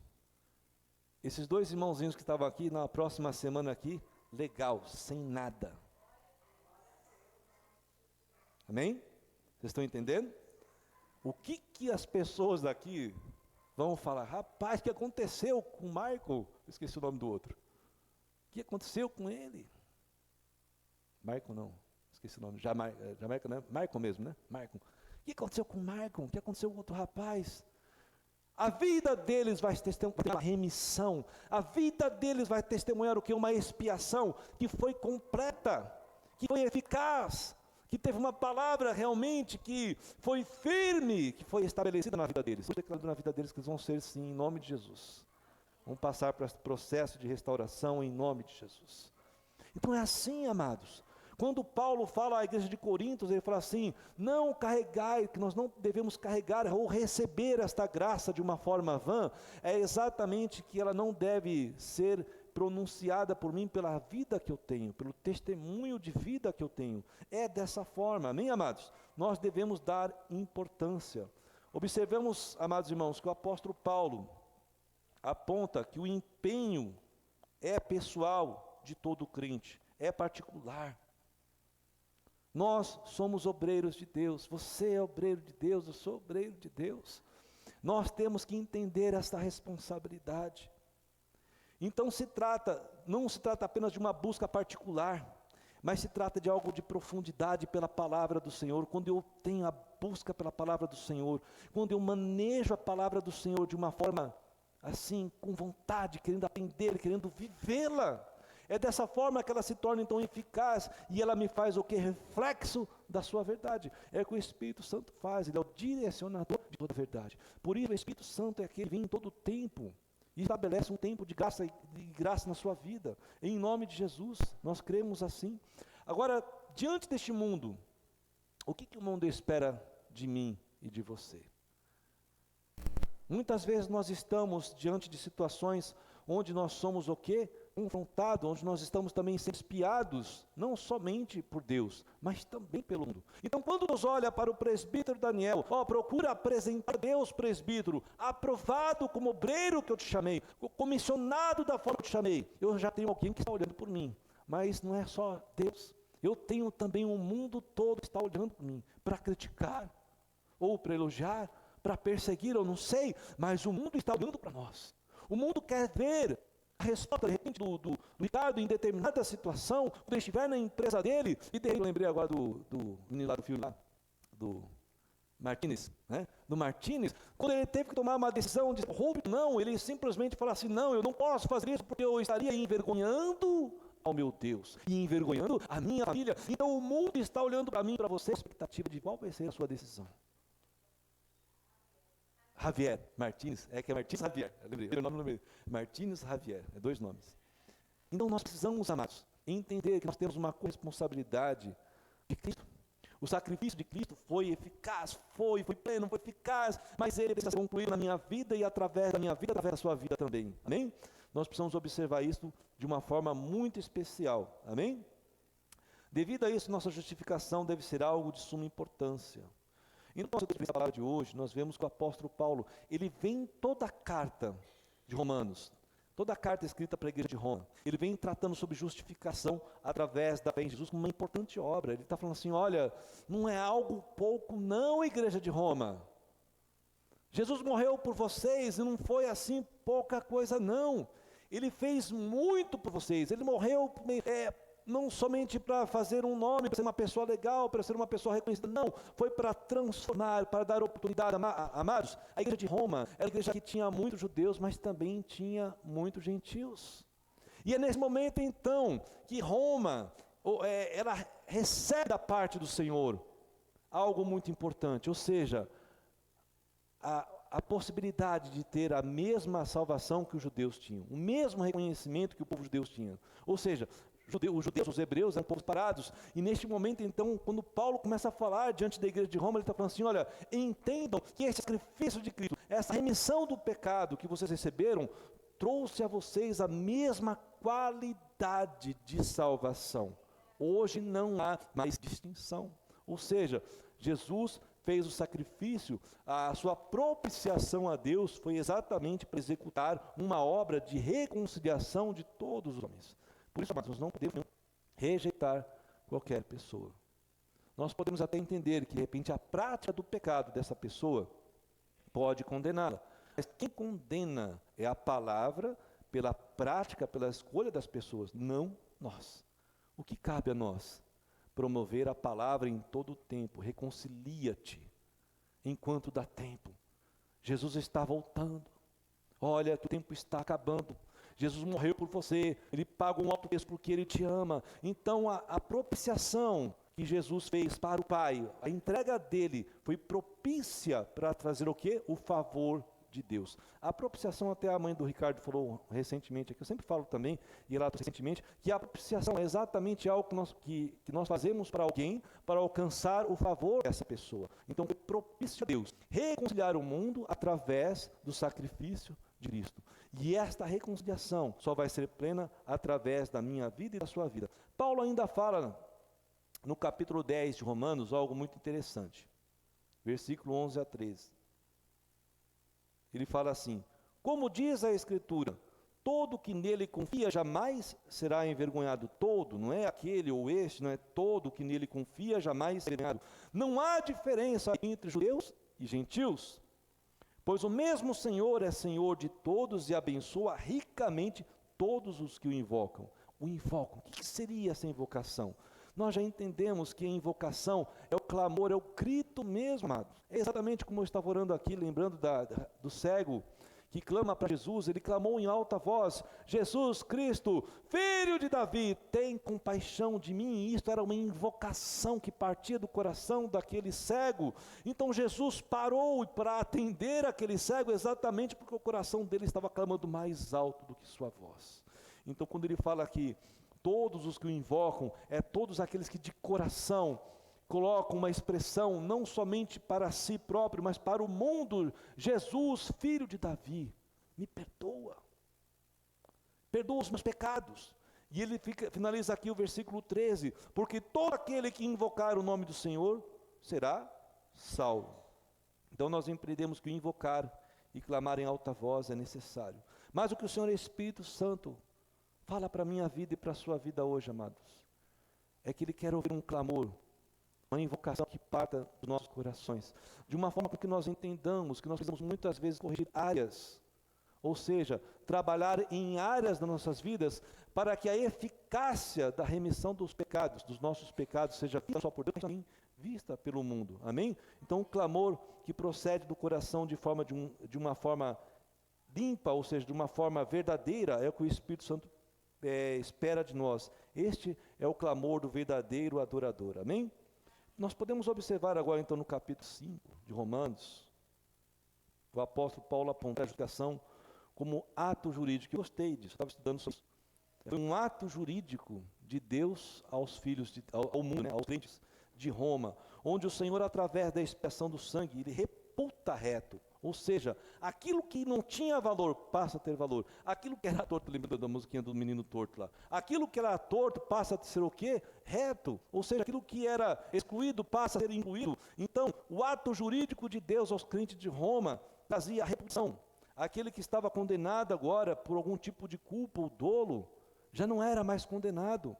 esses dois irmãozinhos que estavam aqui, na próxima semana aqui, legal, sem nada, amém? Vocês estão entendendo? O que as pessoas daqui vão falar, rapaz, o que aconteceu com o Michael? Esqueci o nome do outro. O que aconteceu com ele? Michael não, esqueci o nome, Jamaica, né? Michael mesmo, né? Michael. O que aconteceu com o Michael? O que aconteceu com o outro rapaz? A vida deles vai testemunhar uma remissão, a vida deles vai testemunhar o que? Uma expiação que foi completa, que foi eficaz, que teve uma palavra realmente que foi firme, que foi estabelecida na vida deles. Eu declaro na vida deles que eles vão ser sim, em nome de Jesus. Vão passar por esse processo de restauração em nome de Jesus. Então é assim, amados. Quando Paulo fala à igreja de Coríntios, ele fala assim, não carregai, que nós não devemos carregar ou receber esta graça de uma forma vã, é exatamente que ela não deve ser pronunciada por mim pela vida que eu tenho, pelo testemunho de vida que eu tenho, é dessa forma, amém, amados? Nós devemos dar importância. Observamos, amados irmãos, que o apóstolo Paulo aponta que o empenho é pessoal de todo crente, é particular. Nós somos obreiros de Deus, você é obreiro de Deus, eu sou obreiro de Deus. Nós temos que entender esta responsabilidade. Então não se trata apenas de uma busca particular, mas se trata de algo de profundidade pela palavra do Senhor. Quando eu tenho a busca pela palavra do Senhor, quando eu manejo a palavra do Senhor de uma forma assim, com vontade, querendo aprender, querendo vivê-la, é dessa forma que ela se torna então eficaz, e ela me faz o que? Reflexo da sua verdade. É o que o Espírito Santo faz, ele é o direcionador de toda a verdade. Por isso o Espírito Santo é aquele que vem em todo o tempo, e estabelece um tempo de graça na sua vida, em nome de Jesus, nós cremos assim. Agora, diante deste mundo, o que o mundo espera de mim e de você? Muitas vezes nós estamos diante de situações onde nós somos o quê? confrontados, onde nós estamos também sendo espiados, não somente por Deus, mas também pelo mundo. Então, quando Deus olha para o presbítero Daniel, procura apresentar Deus, presbítero, aprovado como obreiro que eu te chamei, comissionado da forma que eu te chamei, eu já tenho alguém que está olhando por mim. Mas não é só Deus, eu tenho também um mundo todo que está olhando por mim, para criticar, ou para elogiar, para perseguir, eu não sei, mas o mundo está olhando para nós. O mundo quer ver a resposta, de repente, do Ricardo em determinada situação, quando ele estiver na empresa dele, e daí eu lembrei agora do menino lá do filme lá, do Martínez, né? Do Martínez, quando ele teve que tomar uma decisão de roubo, não, ele simplesmente falou assim, não, eu não posso fazer isso porque eu estaria envergonhando ao meu Deus, e envergonhando a minha família. Então o mundo está olhando para mim, para você, a expectativa de qual vai ser a sua decisão. Javier Martínez, que é Martínez Javier, eu lembrei o nome, Martínez Javier, 2 nomes. Então nós precisamos, amados, entender que nós temos uma corresponsabilidade de Cristo. O sacrifício de Cristo foi eficaz, foi pleno, foi eficaz, mas ele precisa ser concluído na minha vida e através da minha vida, através da sua vida também, amém? Nós precisamos observar isso de uma forma muito especial, amém? Devido a isso, nossa justificação deve ser algo de suma importância. Então, na palavra de hoje, nós vemos que o apóstolo Paulo, ele vem em toda a carta de Romanos, toda a carta escrita para a igreja de Roma, ele vem tratando sobre justificação através da fé em Jesus como uma importante obra. Ele está falando assim, olha, não é algo pouco não, igreja de Roma. Jesus morreu por vocês e não foi assim pouca coisa não. Ele fez muito por vocês, ele morreu não somente para fazer um nome, para ser uma pessoa legal, para ser uma pessoa reconhecida, não, foi para transformar, para dar oportunidade. Amados, a igreja de Roma era uma igreja que tinha muitos judeus, mas também tinha muitos gentios. E é nesse momento então que Roma, ela recebe da parte do Senhor algo muito importante, ou seja, a possibilidade de ter a mesma salvação que os judeus tinham, o mesmo reconhecimento que o povo judeu tinha, ou seja, os hebreus eram povos parados, e neste momento então, quando Paulo começa a falar diante da igreja de Roma, ele está falando assim, olha, entendam que esse sacrifício de Cristo, essa remissão do pecado que vocês receberam, trouxe a vocês a mesma qualidade de salvação. Hoje não há mais distinção, ou seja, Jesus fez o sacrifício, a sua propiciação a Deus foi exatamente para executar uma obra de reconciliação de todos os homens. Por isso, nós não podemos rejeitar qualquer pessoa. Nós podemos até entender que, de repente, a prática do pecado dessa pessoa pode condená-la. Mas quem condena é a palavra, pela prática, pela escolha das pessoas, não nós. O que cabe a nós? Promover a palavra em todo o tempo. Reconcilia-te enquanto dá tempo. Jesus está voltando. Olha, o tempo está acabando. Jesus morreu por você, ele paga um alto preço porque ele te ama. Então a propiciação que Jesus fez para o Pai, a entrega dele foi propícia para trazer o quê? O favor de Deus. A propiciação, até a mãe do Ricardo falou recentemente aqui, eu sempre falo também, e ela recentemente, que a propiciação é exatamente algo que nós fazemos para alguém, para alcançar o favor dessa pessoa. Então foi propício a Deus reconciliar o mundo através do sacrifício de Cristo. E esta reconciliação só vai ser plena através da minha vida e da sua vida. Paulo ainda fala no capítulo 10 de Romanos algo muito interessante. Versículo 11 a 13. Ele fala assim: como diz a Escritura, todo que nele confia jamais será envergonhado. Todo, não é aquele ou este, não é todo que nele confia jamais será envergonhado. Não há diferença entre judeus e gentios, pois o mesmo Senhor é Senhor de todos e abençoa ricamente todos os que o invocam. O invocam, o que seria essa invocação? Nós já entendemos que a invocação é o clamor, é o grito mesmo, amado. É exatamente como eu estava orando aqui, lembrando do cego que clama para Jesus. Ele clamou em alta voz: Jesus Cristo, Filho de Davi, tem compaixão de mim. E isto era uma invocação que partia do coração daquele cego. Então Jesus parou para atender aquele cego exatamente porque o coração dele estava clamando mais alto do que sua voz. Então quando ele fala aqui, todos os que o invocam, é todos aqueles que de coração colocam uma expressão não somente para si próprio, mas para o mundo. Jesus, Filho de Davi, me perdoa. perdoa os meus pecados. E ele finaliza aqui o versículo 13, porque todo aquele que invocar o nome do Senhor será salvo. Então nós empreendemos que o invocar e clamar em alta voz é necessário. Mas o que o Senhor Espírito Santo fala para a minha vida e para a sua vida hoje, amados, é que Ele quer ouvir um clamor, uma invocação que parta dos nossos corações, de uma forma com que nós entendamos que nós precisamos muitas vezes corrigir áreas, ou seja, trabalhar em áreas das nossas vidas, para que a eficácia da remissão dos pecados, dos nossos pecados, seja vista só por Deus, mas também vista pelo mundo, amém? Então o clamor que procede do coração de uma forma limpa, ou seja, de uma forma verdadeira, é o que o Espírito Santo espera de nós. Este é o clamor do verdadeiro adorador, amém? Nós podemos observar agora então no capítulo 5 de Romanos, o apóstolo Paulo aponta a justificação como ato jurídico. Eu gostei disso, estava estudando sobre isso. Foi um ato jurídico de Deus aos filhos, ao mundo, né, aos crentes de Roma, onde o Senhor, através da expiação do sangue, Ele reputa reto. Ou seja, aquilo que não tinha valor passa a ter valor. Aquilo que era torto, lembra da musiquinha do menino torto lá? Aquilo que era torto passa a ser o quê? Reto. Ou seja, aquilo que era excluído passa a ser incluído. Então, o ato jurídico de Deus aos crentes de Roma trazia a reputação. Aquele que estava condenado agora por algum tipo de culpa ou dolo, já não era mais condenado.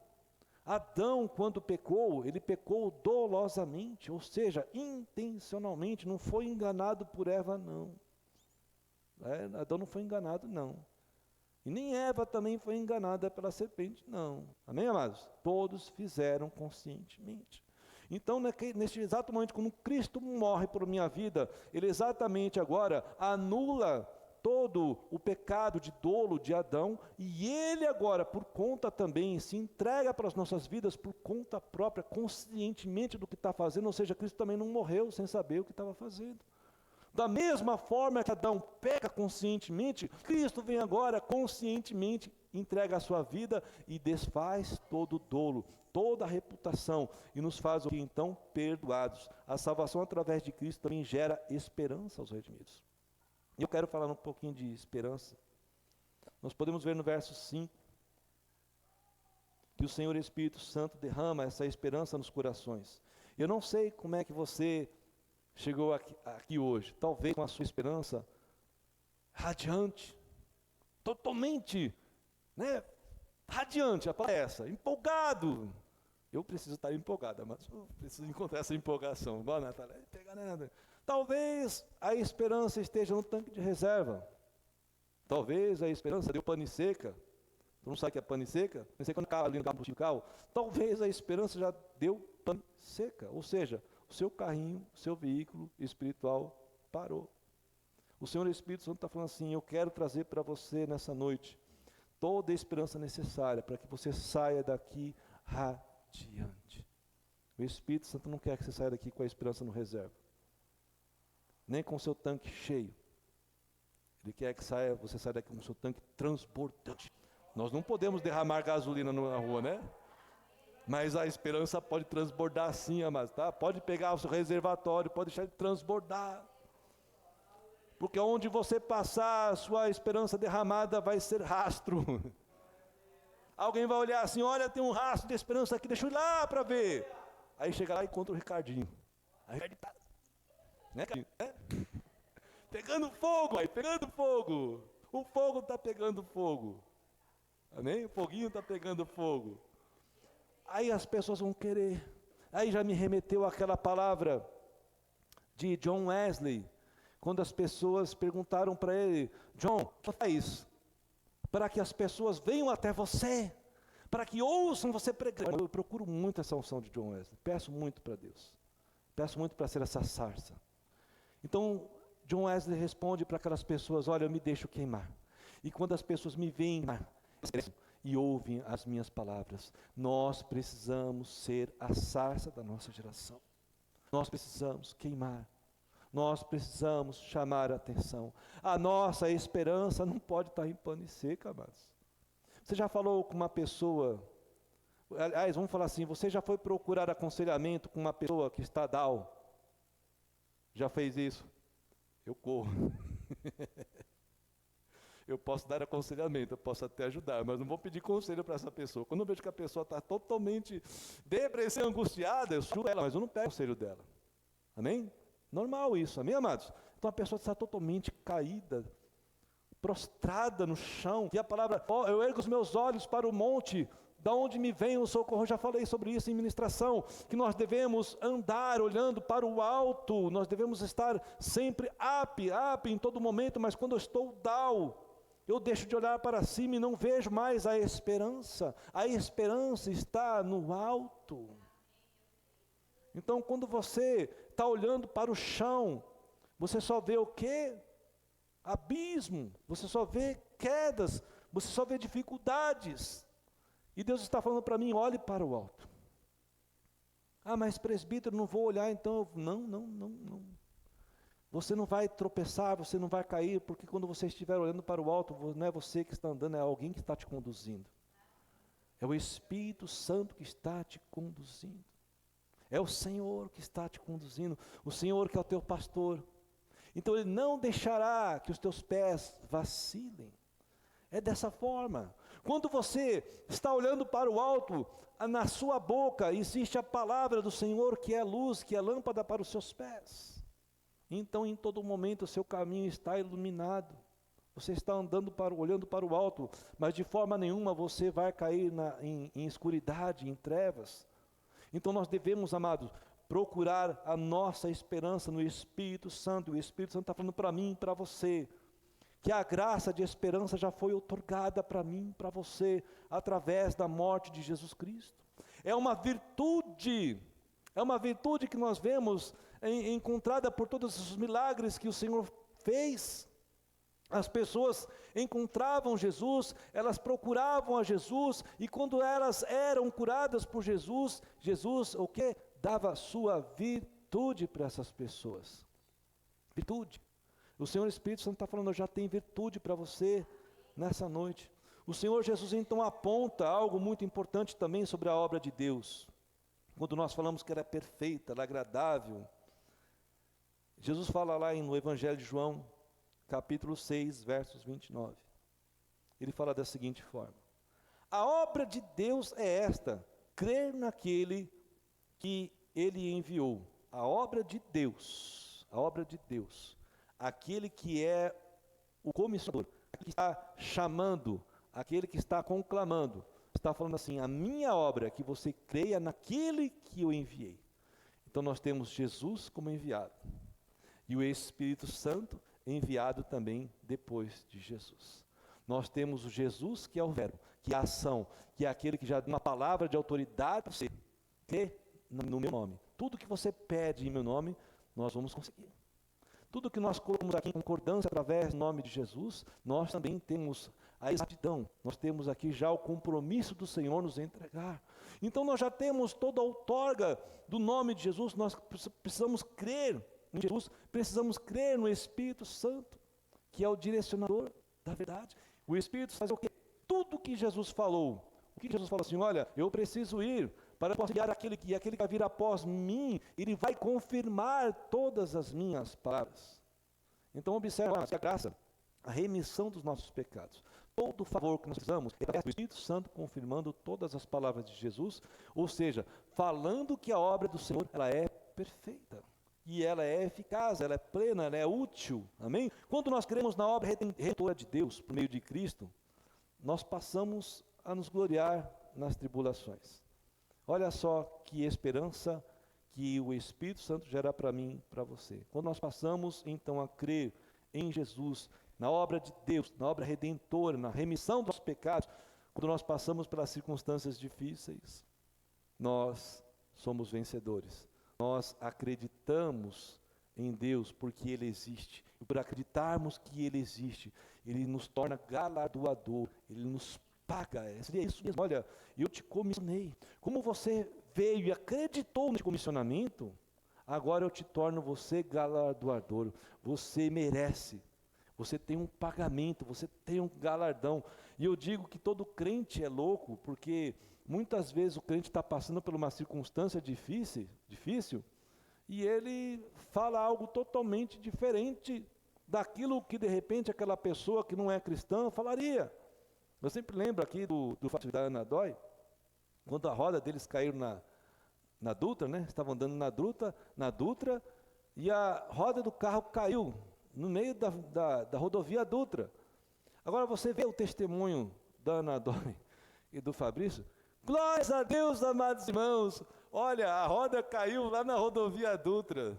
Adão, quando pecou, ele pecou dolosamente, ou seja, intencionalmente, não foi enganado por Eva, não. Adão não foi enganado, não. E nem Eva também foi enganada pela serpente, não. Amém, amados? Todos fizeram conscientemente. Então, neste exato momento, quando Cristo morre por minha vida, Ele exatamente agora anula todo o pecado de dolo de Adão, e Ele agora, por conta também, se entrega para as nossas vidas por conta própria, conscientemente do que está fazendo, ou seja, Cristo também não morreu sem saber o que estava fazendo. Da mesma forma que Adão peca conscientemente, Cristo vem agora conscientemente, entrega a sua vida e desfaz todo o dolo, toda a reputação, e nos faz o que então? Perdoados. A salvação através de Cristo também gera esperança aos redimidos. Eu quero falar um pouquinho de esperança. Nós podemos ver no verso 5, que o Senhor Espírito Santo derrama essa esperança nos corações. Eu não sei como é que você chegou aqui hoje, talvez com a sua esperança radiante, totalmente, radiante, a palavra é essa, empolgado. Eu preciso estar empolgado, mas eu preciso encontrar essa empolgação. Igual a Natália, não pega nada. Talvez a esperança esteja no tanque de reserva. Talvez a esperança deu pane seca. Tu não sabe o que é pane seca? Pane seca quando acaba ali no carro. Talvez a esperança já deu pane seca. Ou seja, o seu carrinho, o seu veículo espiritual parou. O Senhor Espírito Santo está falando assim: eu quero trazer para você nessa noite toda a esperança necessária para que você saia daqui radiante. O Espírito Santo não quer que você saia daqui com a esperança no reserva, nem com o seu tanque cheio. Ele quer que você saia daqui com o seu tanque transbordante. Nós não podemos derramar gasolina na rua, né? Mas a esperança pode transbordar sim, amados, tá? Pode pegar o seu reservatório, pode deixar ele transbordar. Porque onde você passar, a sua esperança derramada vai ser rastro. Alguém vai olhar assim: olha, tem um rastro de esperança aqui, deixa eu ir lá para ver. Aí chega lá e encontra o Ricardinho. Aí o Ricardinho tá, pegando fogo, aí, pegando fogo. O fogo está pegando fogo. Amém? O foguinho está pegando fogo. Aí as pessoas vão querer. Aí já me remeteu àquela palavra de John Wesley, quando as pessoas perguntaram para ele: John, o que faz para que as pessoas venham até você, para que ouçam você pregar? Eu procuro muito essa unção de John Wesley, peço muito para Deus, peço muito para ser essa sarça. Então John Wesley responde para aquelas pessoas: olha, eu me deixo queimar, e quando as pessoas me veem e ouvem as minhas palavras, nós precisamos ser a sarça da nossa geração. Nós precisamos queimar, nós precisamos chamar a atenção. A nossa esperança não pode estar em pane seca, amados. Você já falou com uma pessoa, aliás, vamos falar assim, você já foi procurar aconselhamento com uma pessoa que está down? Já fez isso? Eu corro. Eu posso dar aconselhamento, eu posso até ajudar, mas não vou pedir conselho para essa pessoa. Quando eu vejo que a pessoa está totalmente depressiva, angustiada, eu chuto ela, mas eu não pego o conselho dela. Amém? Normal isso, amém, amados? Então a pessoa está totalmente caída, prostrada no chão, e a palavra, eu ergo os meus olhos para o monte, da onde me vem o socorro. Eu já falei sobre isso em ministração, que nós devemos andar olhando para o alto, nós devemos estar sempre up em todo momento, mas quando eu estou down, eu deixo de olhar para cima e não vejo mais a esperança está no alto. Então quando você está olhando para o chão, você só vê o quê? Abismo, você só vê quedas, você só vê dificuldades. E Deus está falando para mim, olhe para o alto. Ah, mas presbítero, não vou olhar, então. Não. Você não vai tropeçar, você não vai cair, porque quando você estiver olhando para o alto, não é você que está andando, é alguém que está te conduzindo. É o Espírito Santo que está te conduzindo. É o Senhor que está te conduzindo, o Senhor que é o teu pastor. Então Ele não deixará que os teus pés vacilem. É dessa forma. Quando você está olhando para o alto, na sua boca existe a palavra do Senhor, que é luz, que é lâmpada para os seus pés. Então em todo momento o seu caminho está iluminado. Você está olhando para o alto, mas de forma nenhuma você vai cair em escuridade, em trevas. Então nós devemos, amados, procurar a nossa esperança no Espírito Santo. O Espírito Santo está falando para mim e para você, que a graça de esperança já foi outorgada para mim, para você, através da morte de Jesus Cristo. É uma virtude que nós vemos encontrada por todos os milagres que o Senhor fez. As pessoas encontravam Jesus, elas procuravam a Jesus, e quando elas eram curadas por Jesus, Jesus o quê? Dava sua virtude para essas pessoas. Virtude. O Senhor Espírito Santo está falando, eu já tenho virtude para você nessa noite. O Senhor Jesus então aponta algo muito importante também sobre a obra de Deus. Quando nós falamos que ela é perfeita, ela é agradável. Jesus fala lá no Evangelho de João, capítulo 6, versos 29. Ele fala da seguinte forma: a obra de Deus é esta, crer naquele que Ele enviou. A obra de Deus, aquele que é o comissionador, aquele que está chamando, aquele que está conclamando, está falando assim, a minha obra é que você creia naquele que eu enviei. Então nós temos Jesus como enviado, e o Espírito Santo enviado também depois de Jesus. Nós temos o Jesus que é o verbo, que é a ação, que é aquele que já dá uma palavra de autoridade para você crer no meu nome. Tudo que você pede em meu nome, nós vamos conseguir. Tudo que nós colocamos aqui em concordância através do nome de Jesus, nós também temos a exatidão, nós temos aqui já o compromisso do Senhor nos entregar. Então nós já temos toda a outorga do nome de Jesus, nós precisamos crer em Jesus, precisamos crer no Espírito Santo, que é o direcionador da verdade. O Espírito faz o quê? Tudo que Jesus falou. O que Jesus falou assim, olha, eu preciso ir para guiar aquele que vai vir após mim, ele vai confirmar todas as minhas palavras. Então observe a graça, a remissão dos nossos pecados. Todo o favor que nós precisamos é o Espírito Santo confirmando todas as palavras de Jesus, ou seja, falando que a obra do Senhor ela é perfeita. E ela é eficaz, ela é plena, ela é útil, amém? Quando nós cremos na obra redentora de Deus, por meio de Cristo, nós passamos a nos gloriar nas tribulações. Olha só que esperança que o Espírito Santo gera para mim e para você. Quando nós passamos então a crer em Jesus, na obra de Deus, na obra redentora, na remissão dos pecados, quando nós passamos pelas circunstâncias difíceis, nós somos vencedores. Nós acreditamos em Deus porque Ele existe. E por acreditarmos que Ele existe, Ele nos torna galardoador, Ele nos paga. Seria isso mesmo. Olha, eu te comissionei. Como você veio e acreditou nesse comissionamento, agora eu te torno você galardoador. Você merece. Você tem um pagamento, você tem um galardão. E eu digo que todo crente é louco, porque muitas vezes o crente está passando por uma circunstância difícil, e ele fala algo totalmente diferente daquilo que de repente aquela pessoa que não é cristã falaria. Eu sempre lembro aqui do fato da Ana Dói, quando a roda deles caiu na Dutra, né? Estavam andando na Dutra, e a roda do carro caiu no meio da rodovia Dutra. Agora você vê o testemunho da Ana Dói e do Fabrício. Glórias a Deus, amados irmãos. Olha, a roda caiu lá na rodovia Dutra.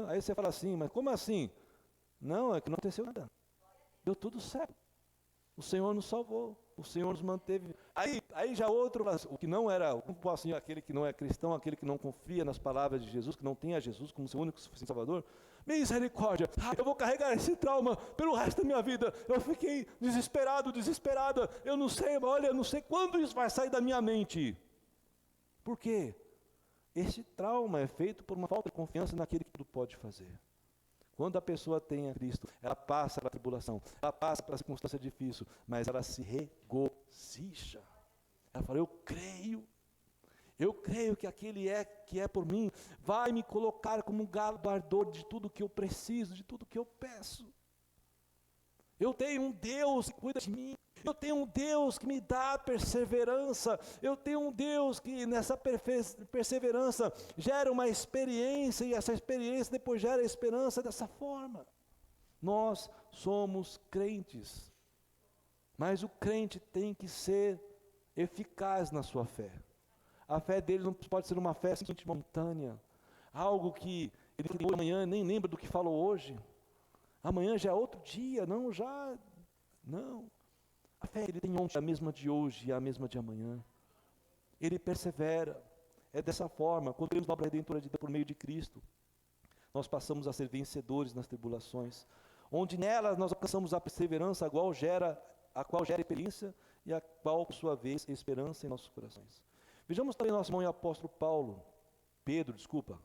Aí você fala assim, mas como assim? Não, é que não aconteceu nada. Deu tudo certo. O Senhor nos salvou. O Senhor nos manteve. Aí já outro, o que não era, assim, aquele que não é cristão, aquele que não confia nas palavras de Jesus, que não tem a Jesus como seu único e suficiente Salvador. Misericórdia, eu vou carregar esse trauma pelo resto da minha vida. Eu fiquei desesperada. Eu não sei, olha, eu não sei quando isso vai sair da minha mente. Por quê? Esse trauma é feito por uma falta de confiança naquele que tudo pode fazer. Quando a pessoa tem a Cristo, ela passa pela tribulação, ela passa pela circunstância difícil, mas ela se regozija. Ela fala, eu creio que aquele que é por mim, vai me colocar como um galardador de tudo que eu preciso, de tudo que eu peço. Eu tenho um Deus que cuida de mim, eu tenho um Deus que me dá perseverança, eu tenho um Deus que nessa perseverança gera uma experiência, e essa experiência depois gera esperança dessa forma. Nós somos crentes, mas o crente tem que ser eficaz na sua fé. A fé dele não pode ser uma fé simplesmente momentânea, algo que ele tem hoje, amanhã nem lembra do que falou hoje. Amanhã já é outro dia, não. A fé ele tem ontem, a mesma de hoje e a mesma de amanhã. Ele persevera. É dessa forma, quando temos a obra redentora de Deus por meio de Cristo, nós passamos a ser vencedores nas tribulações, onde nelas nós alcançamos a perseverança, a qual gera experiência, e a qual, por sua vez, esperança em nossos corações. Vejamos também nosso irmão e apóstolo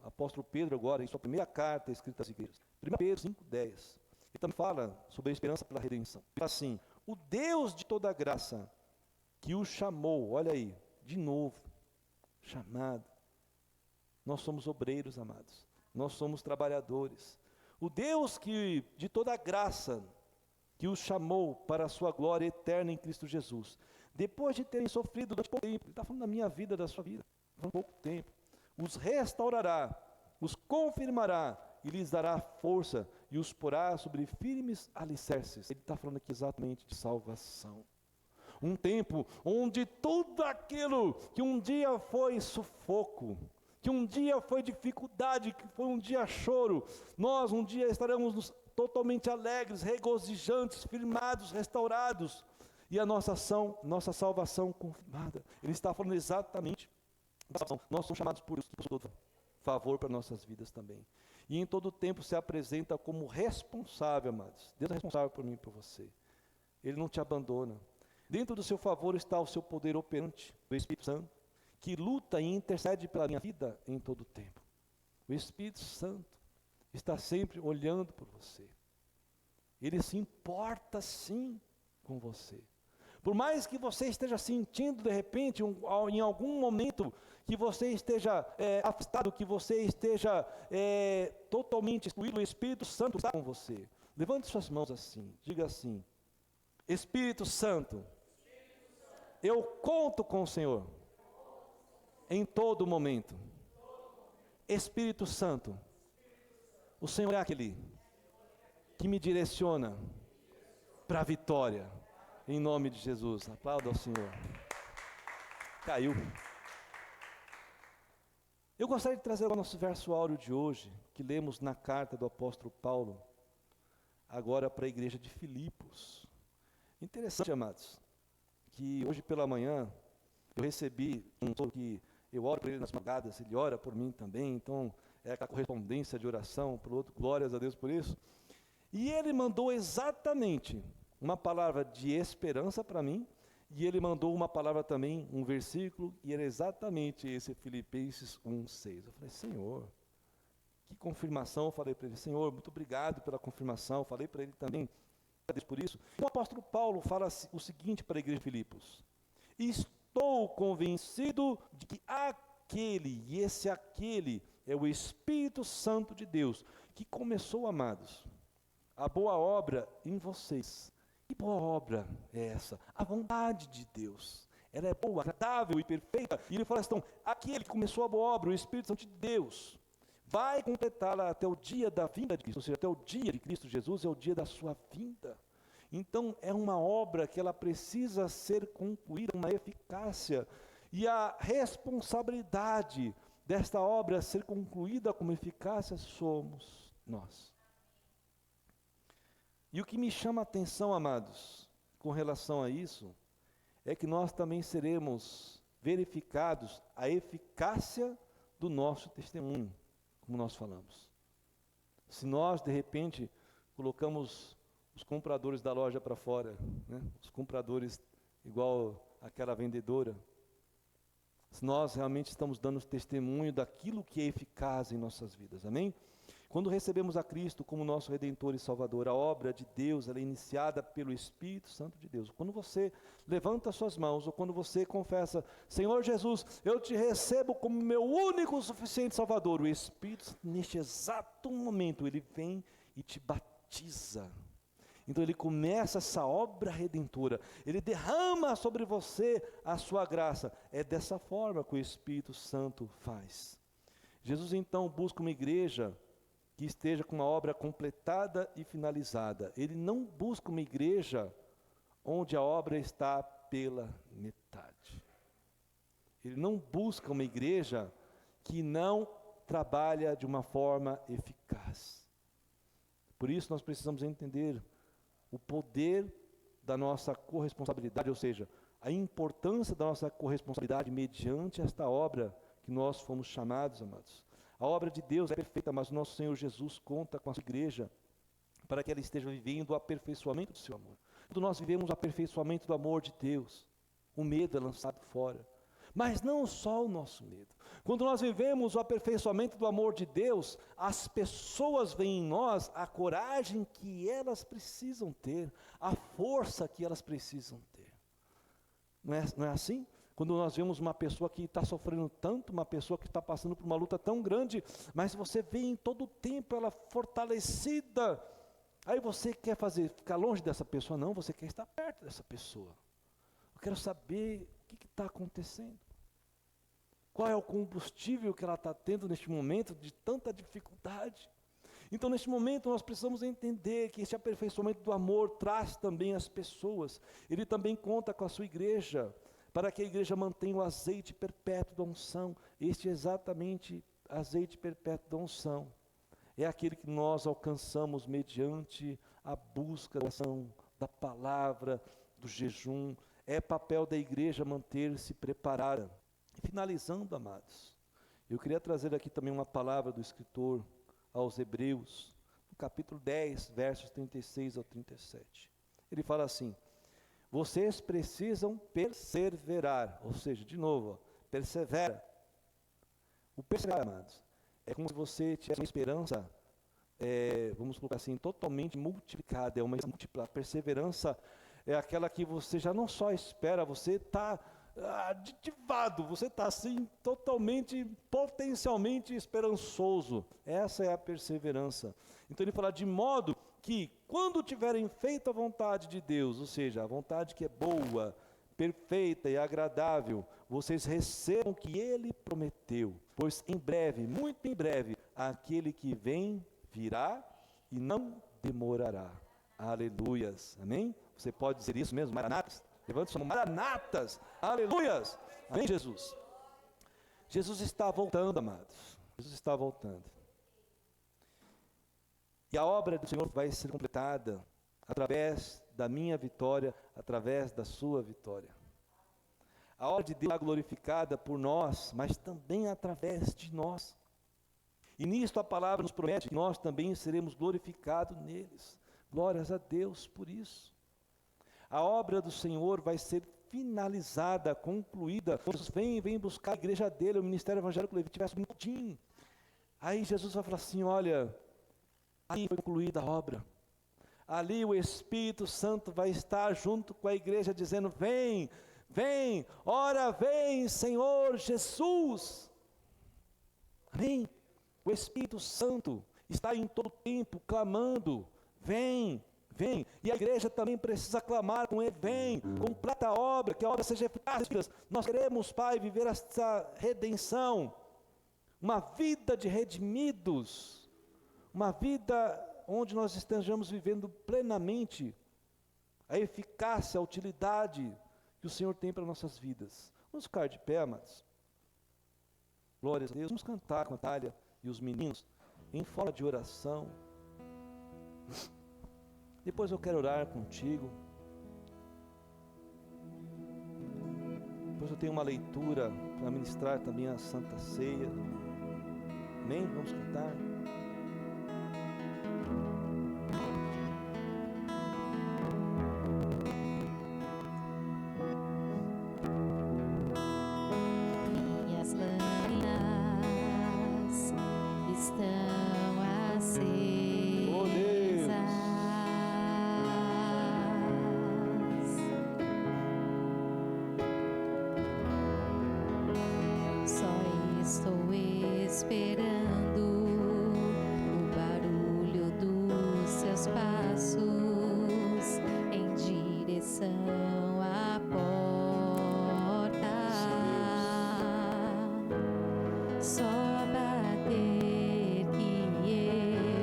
apóstolo Pedro agora, em sua primeira carta escrita às igrejas. 1 Pedro 5,10. Ele também fala sobre a esperança pela redenção. Ele fala assim, o Deus de toda graça, que o chamou, olha aí, de novo, chamado. Nós somos obreiros, amados. Nós somos trabalhadores. O Deus que de toda graça, que os chamou para a sua glória eterna em Cristo Jesus, depois de terem sofrido durante pouco tempo, ele está falando da minha vida, da sua vida, por pouco tempo, os restaurará, os confirmará, e lhes dará força, e os porá sobre firmes alicerces. Ele está falando aqui exatamente de salvação. Um tempo onde tudo aquilo que um dia foi sufoco, que um dia foi dificuldade, que foi um dia choro, nós um dia estaremos totalmente alegres, regozijantes, firmados, restaurados, e a nossa salvação confirmada. Ele está falando exatamente da salvação. Nós somos chamados por Deus, por todo favor para nossas vidas também. E em todo tempo se apresenta como responsável, amados. Deus é responsável por mim e por você. Ele não te abandona. Dentro do seu favor está o seu poder operante, o Espírito Santo, que luta e intercede pela minha vida em todo tempo. O Espírito Santo está sempre olhando por você. Ele se importa sim com você. Por mais que você esteja sentindo de repente, em algum momento, que você esteja afastado, que você esteja totalmente excluído, o Espírito Santo está com você. Levante suas mãos assim, diga assim, Espírito Santo, eu conto com o Senhor, em todo momento. Espírito Santo, o Senhor é aquele que me direciona para a vitória. Em nome de Jesus, aplauda ao Senhor. Caiu. Eu gostaria de trazer o nosso verso áureo de hoje, que lemos na carta do apóstolo Paulo, agora para a igreja de Filipos. Interessante, amados, que hoje pela manhã eu recebi um pastor que eu oro por ele nas madrugadas, ele ora por mim também, então é a correspondência de oração para o outro, glórias a Deus por isso. E ele mandou exatamente uma palavra de esperança para mim, e ele mandou uma palavra também, um versículo, e era exatamente esse, Filipenses 1:6. Eu falei, Senhor, que confirmação. Eu falei para ele, Senhor, muito obrigado pela confirmação. Eu falei para ele também, agradeço por isso. O apóstolo Paulo fala o seguinte para a igreja de Filipos: estou convencido de que aquele é o Espírito Santo de Deus, que começou, amados, a boa obra em vocês. Que boa obra é essa? A vontade de Deus. Ela é boa, agradável e perfeita. E ele fala assim, então, aquele que começou a boa obra, o Espírito Santo de Deus, vai completá-la até o dia da vinda de Cristo, ou seja, até o dia de Cristo Jesus é o dia da sua vinda. Então é uma obra que ela precisa ser concluída, uma eficácia, e a responsabilidade desta obra ser concluída com eficácia somos nós. E o que me chama a atenção, amados, com relação a isso, é que nós também seremos verificados a eficácia do nosso testemunho, como nós falamos. Se nós, de repente, colocamos os compradores da loja para fora, né? Os compradores igual aquela vendedora, se nós realmente estamos dando testemunho daquilo que é eficaz em nossas vidas, amém? Quando recebemos a Cristo como nosso Redentor e Salvador, a obra de Deus ela é iniciada pelo Espírito Santo de Deus. Quando você levanta suas mãos, ou quando você confessa, Senhor Jesus, eu te recebo como meu único suficiente Salvador, o Espírito, neste exato momento, ele vem e te batiza. Então ele começa essa obra redentora, ele derrama sobre você a sua graça. É dessa forma que o Espírito Santo faz. Jesus então busca uma igreja que esteja com uma obra completada e finalizada. Ele não busca uma igreja onde a obra está pela metade. Ele não busca uma igreja que não trabalha de uma forma eficaz. Por isso nós precisamos entender o poder da nossa corresponsabilidade, ou seja, a importância da nossa corresponsabilidade mediante esta obra que nós fomos chamados, amados. A obra de Deus é perfeita, mas o nosso Senhor Jesus conta com a sua igreja para que ela esteja vivendo o aperfeiçoamento do seu amor. Quando nós vivemos o aperfeiçoamento do amor de Deus, o medo é lançado fora. Mas não só o nosso medo. Quando nós vivemos o aperfeiçoamento do amor de Deus, as pessoas veem em nós a coragem que elas precisam ter, a força que elas precisam ter. Não é assim? Quando nós vemos uma pessoa que está sofrendo tanto, uma pessoa que está passando por uma luta tão grande, mas você vê em todo o tempo ela fortalecida, aí você quer ficar longe dessa pessoa? Não, você quer estar perto dessa pessoa. Eu quero saber o que está acontecendo. Qual é o combustível que ela está tendo neste momento de tanta dificuldade? Então, neste momento, nós precisamos entender que esse aperfeiçoamento do amor traz também as pessoas. Ele também conta com a sua igreja, para que a igreja mantenha o azeite perpétuo da unção. Este é exatamente azeite perpétuo da unção. É aquele que nós alcançamos mediante a busca da ação, da palavra, do jejum. É papel da igreja manter-se preparada. E finalizando, amados, eu queria trazer aqui também uma palavra do escritor aos Hebreus, no capítulo 10, versos 36 ao 37. Ele fala assim: vocês precisam perseverar, ou seja, de novo, persevera. O perseverar, amados, é como se você tivesse uma esperança, vamos colocar assim, totalmente multiplicada, é uma múltipla. A perseverança é aquela que você já não só espera, você está aditivado, você está assim totalmente, potencialmente esperançoso. Essa é a perseverança. Então ele fala de modo que quando tiverem feito a vontade de Deus, ou seja, a vontade que é boa, perfeita e agradável, vocês recebam o que Ele prometeu, pois em breve, muito em breve, aquele que vem virá e não demorará. Aleluias, amém? Você pode dizer isso mesmo, maranatas? Levante sua mão, maranatas, aleluias, amém, Jesus? Jesus está voltando, amados, Jesus está voltando. E a obra do Senhor vai ser completada através da minha vitória, através da sua vitória. A obra de Deus é glorificada por nós, mas também através de nós. E nisto a palavra nos promete que nós também seremos glorificados neles. Glórias a Deus por isso. A obra do Senhor vai ser finalizada, concluída. Quando vem buscar a igreja dele, o ministério evangélico Levi tivesse um minutinho. Aí Jesus vai falar assim: olha, ali foi concluída a obra. Ali o Espírito Santo vai estar junto com a igreja dizendo: vem, vem, ora vem, Senhor Jesus. Amém? O Espírito Santo, está em todo tempo clamando: vem, vem. E a igreja também precisa clamar com ele: vem, completa a obra, que a obra seja eficaz. Nós queremos, Pai, viver essa redenção, uma vida de redimidos, uma vida onde nós estejamos vivendo plenamente a eficácia, a utilidade que o Senhor tem para nossas vidas. Vamos ficar de pé, amados. Glória a Deus. Vamos cantar com a Natália e os meninos em forma de oração. Depois eu quero orar contigo. Depois eu tenho uma leitura para ministrar também a Santa Ceia. Amém? Vamos cantar. Minhas lâminas estão acesas. Oh, Deus. Só estou esperando o barulho dos seus passos em direção à porta. Só bater que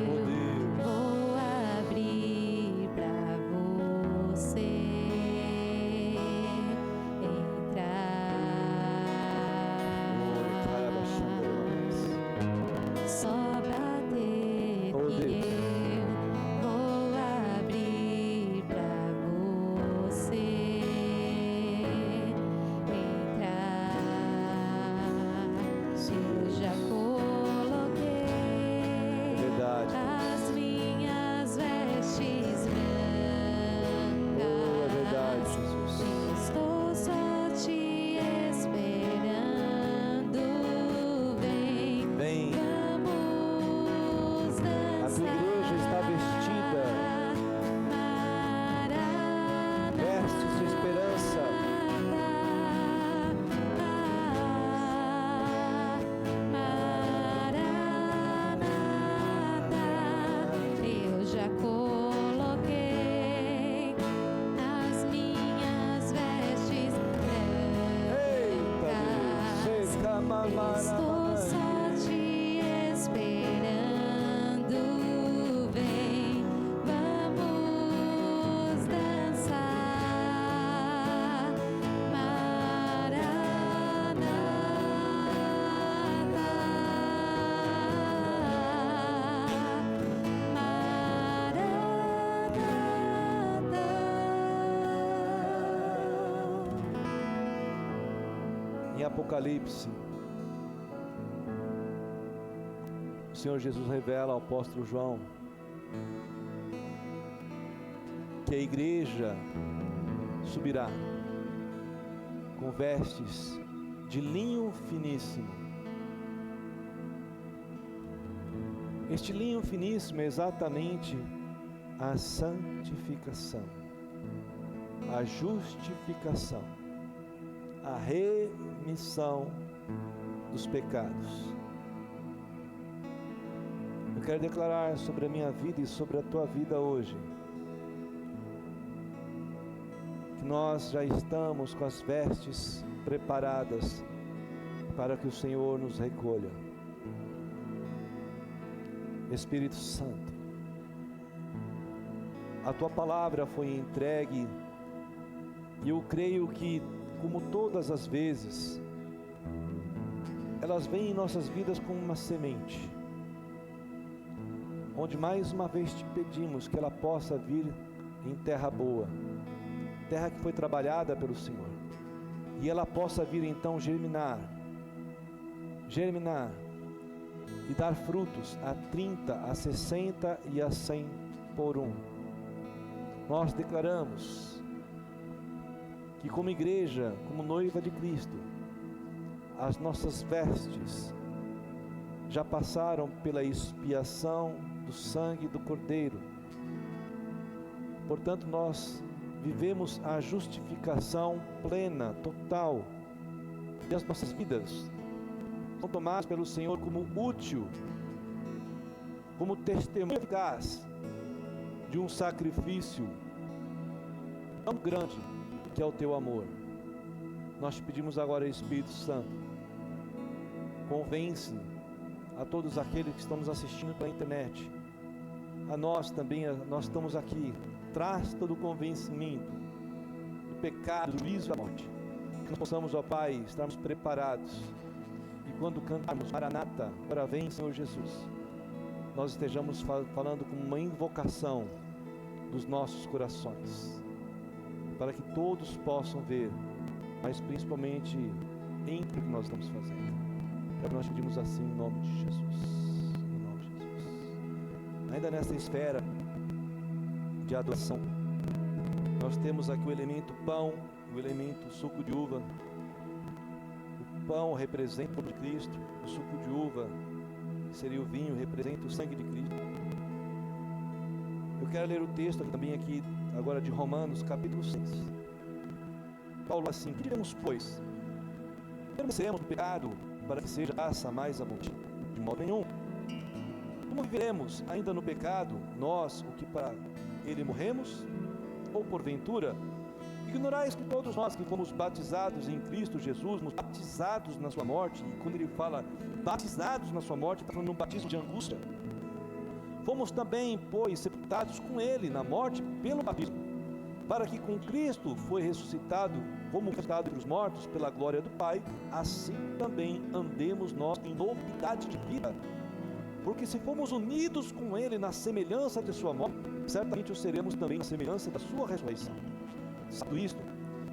eu vou abrir pra você entrar. Só bater que eu vou abrir pra você entrar. Eu já coloquei Verdade. as minhas vestes brancas. Oh, é verdade, Jesus. Estou só te esperando. Vem, Vem. vamos A dançar. tua igreja está vestida, Maranata, vestes de esperança. Maranata, eu já coloquei as minhas vestes Eita Deus, brancas. Estou só te esperando. Vem, vamos dançar. Em Apocalipse, o Senhor Jesus revela ao apóstolo João que a igreja subirá com vestes de linho finíssimo. Este linho finíssimo é exatamente a santificação, a justificação, a remissão dos pecados. Eu quero declarar sobre a minha vida e sobre a tua vida hoje que nós já estamos com as vestes preparadas para que o Senhor nos recolha. Espírito Santo, a tua palavra foi entregue e eu creio que, como todas as vezes, elas vêm em nossas vidas como uma semente, onde mais uma vez te pedimos que ela possa vir em terra boa, terra que foi trabalhada pelo Senhor, e ela possa vir então germinar e dar frutos a 30, a 60 e a 100 por um. Nós declaramos que, como igreja, como noiva de Cristo, as nossas vestes já passaram pela expiação do sangue do Cordeiro. Portanto, nós vivemos a justificação plena, total, e as nossas vidas são tomadas pelo Senhor como útil como testemunho eficaz de um sacrifício tão grande que é o teu amor. Nós te pedimos agora, Espírito Santo, convence a todos aqueles que estão nos assistindo pela internet, a nós também, nós estamos aqui, traz todo o convencimento do pecado, do juízo e da morte, que nós possamos, ó Pai, estarmos preparados, e quando cantarmos Maranata, para vem Senhor Jesus, nós estejamos falando como uma invocação dos nossos corações, para que todos possam ver, mas principalmente em o que nós estamos fazendo. É o que nós pedimos assim em nome de Jesus. Em nome de Jesus. Ainda nessa esfera de adoração, nós temos aqui o elemento pão, o elemento suco de uva. O pão representa o corpo de Cristo, o suco de uva, que seria o vinho, representa o sangue de Cristo. Eu quero ler o texto também aqui, agora de Romanos, capítulo 6. Paulo assim: que diremos, pois? Permaneceremos no pecado para que seja graça mais abundante? De modo nenhum. Como viveremos ainda no pecado, nós, o que para ele morremos? Ou porventura, ignorais que todos nós que fomos batizados em Cristo Jesus, fomos batizados na sua morte? E quando ele fala batizados na sua morte, está falando de um batismo de angústia. Fomos também, pois, sepultados com ele na morte pelo batismo, para que com Cristo foi ressuscitado, como ressuscitado entre os mortos pela glória do Pai, assim também andemos nós em novidade de vida. Porque se fomos unidos com ele na semelhança de sua morte, certamente o seremos também na semelhança da sua ressurreição. Sabe isto,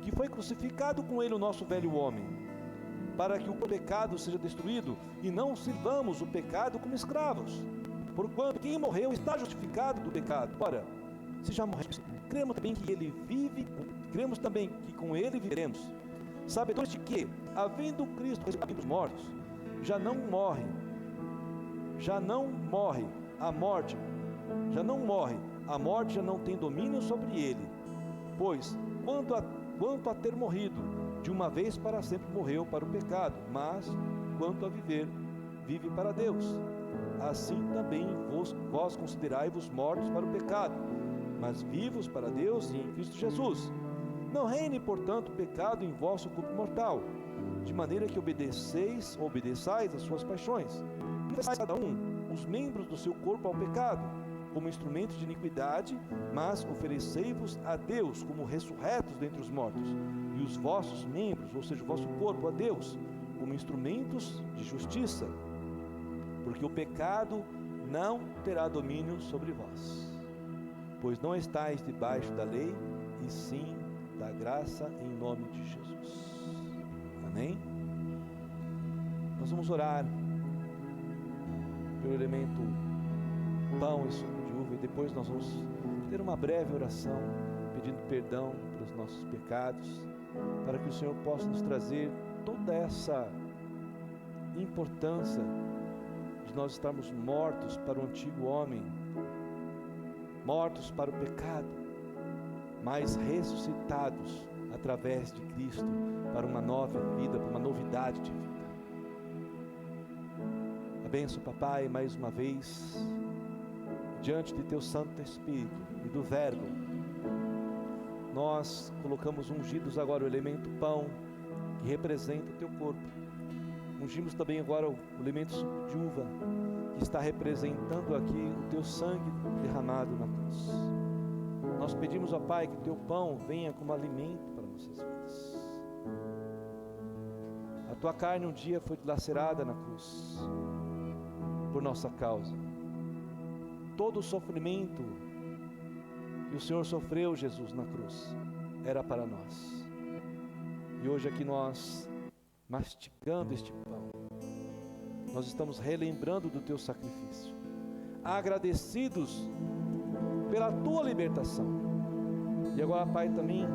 que foi crucificado com ele o nosso velho homem, para que o pecado seja destruído, e não sirvamos o pecado como escravos. Porquanto quem morreu está justificado do pecado. Ora, se já morremos, cremos também que ele vive, cremos também que com ele viveremos, sabedores de que, havendo Cristo ressuscitado dos mortos, já não morre a morte já não tem domínio sobre ele. Pois, quanto a ter morrido, de uma vez para sempre morreu para o pecado, mas, quanto a viver, vive para Deus. Assim também vós considerai-vos mortos para o pecado, mas vivos para Deus e em Cristo Jesus. Não reine, portanto, o pecado em vosso corpo mortal, de maneira que obedeçais às suas paixões. Não façais cada um os membros do seu corpo ao pecado, como instrumentos de iniquidade, mas oferecei-vos a Deus como ressurretos dentre os mortos, e os vossos membros, ou seja, o vosso corpo, a Deus, como instrumentos de justiça, porque o pecado não terá domínio sobre vós, pois não estáis debaixo da lei, e sim da graça, em nome de Jesus. Amém? Nós vamos orar pelo elemento pão e suco de uva, e depois nós vamos ter uma breve oração pedindo perdão pelos nossos pecados, para que o Senhor possa nos trazer toda essa importância de nós estarmos mortos para o antigo homem, mortos para o pecado, mas ressuscitados através de Cristo para uma nova vida, para uma novidade de vida. Abençoa, papai, mais uma vez, diante de teu Santo Espírito e do Verbo, nós colocamos ungidos agora o elemento pão, que representa o teu corpo. Ungimos também agora o elemento suco de uva, que está representando aqui o teu sangue derramado na cruz. Nós pedimos, ó Pai, que o teu pão venha como alimento para nossas vidas. A tua carne um dia foi dilacerada na cruz, por nossa causa. Todo o sofrimento que o Senhor sofreu, Jesus, na cruz, era para nós. E hoje aqui nós, mastigando este pão, nós estamos relembrando do teu sacrifício, agradecidos pela tua libertação. E agora, Pai, também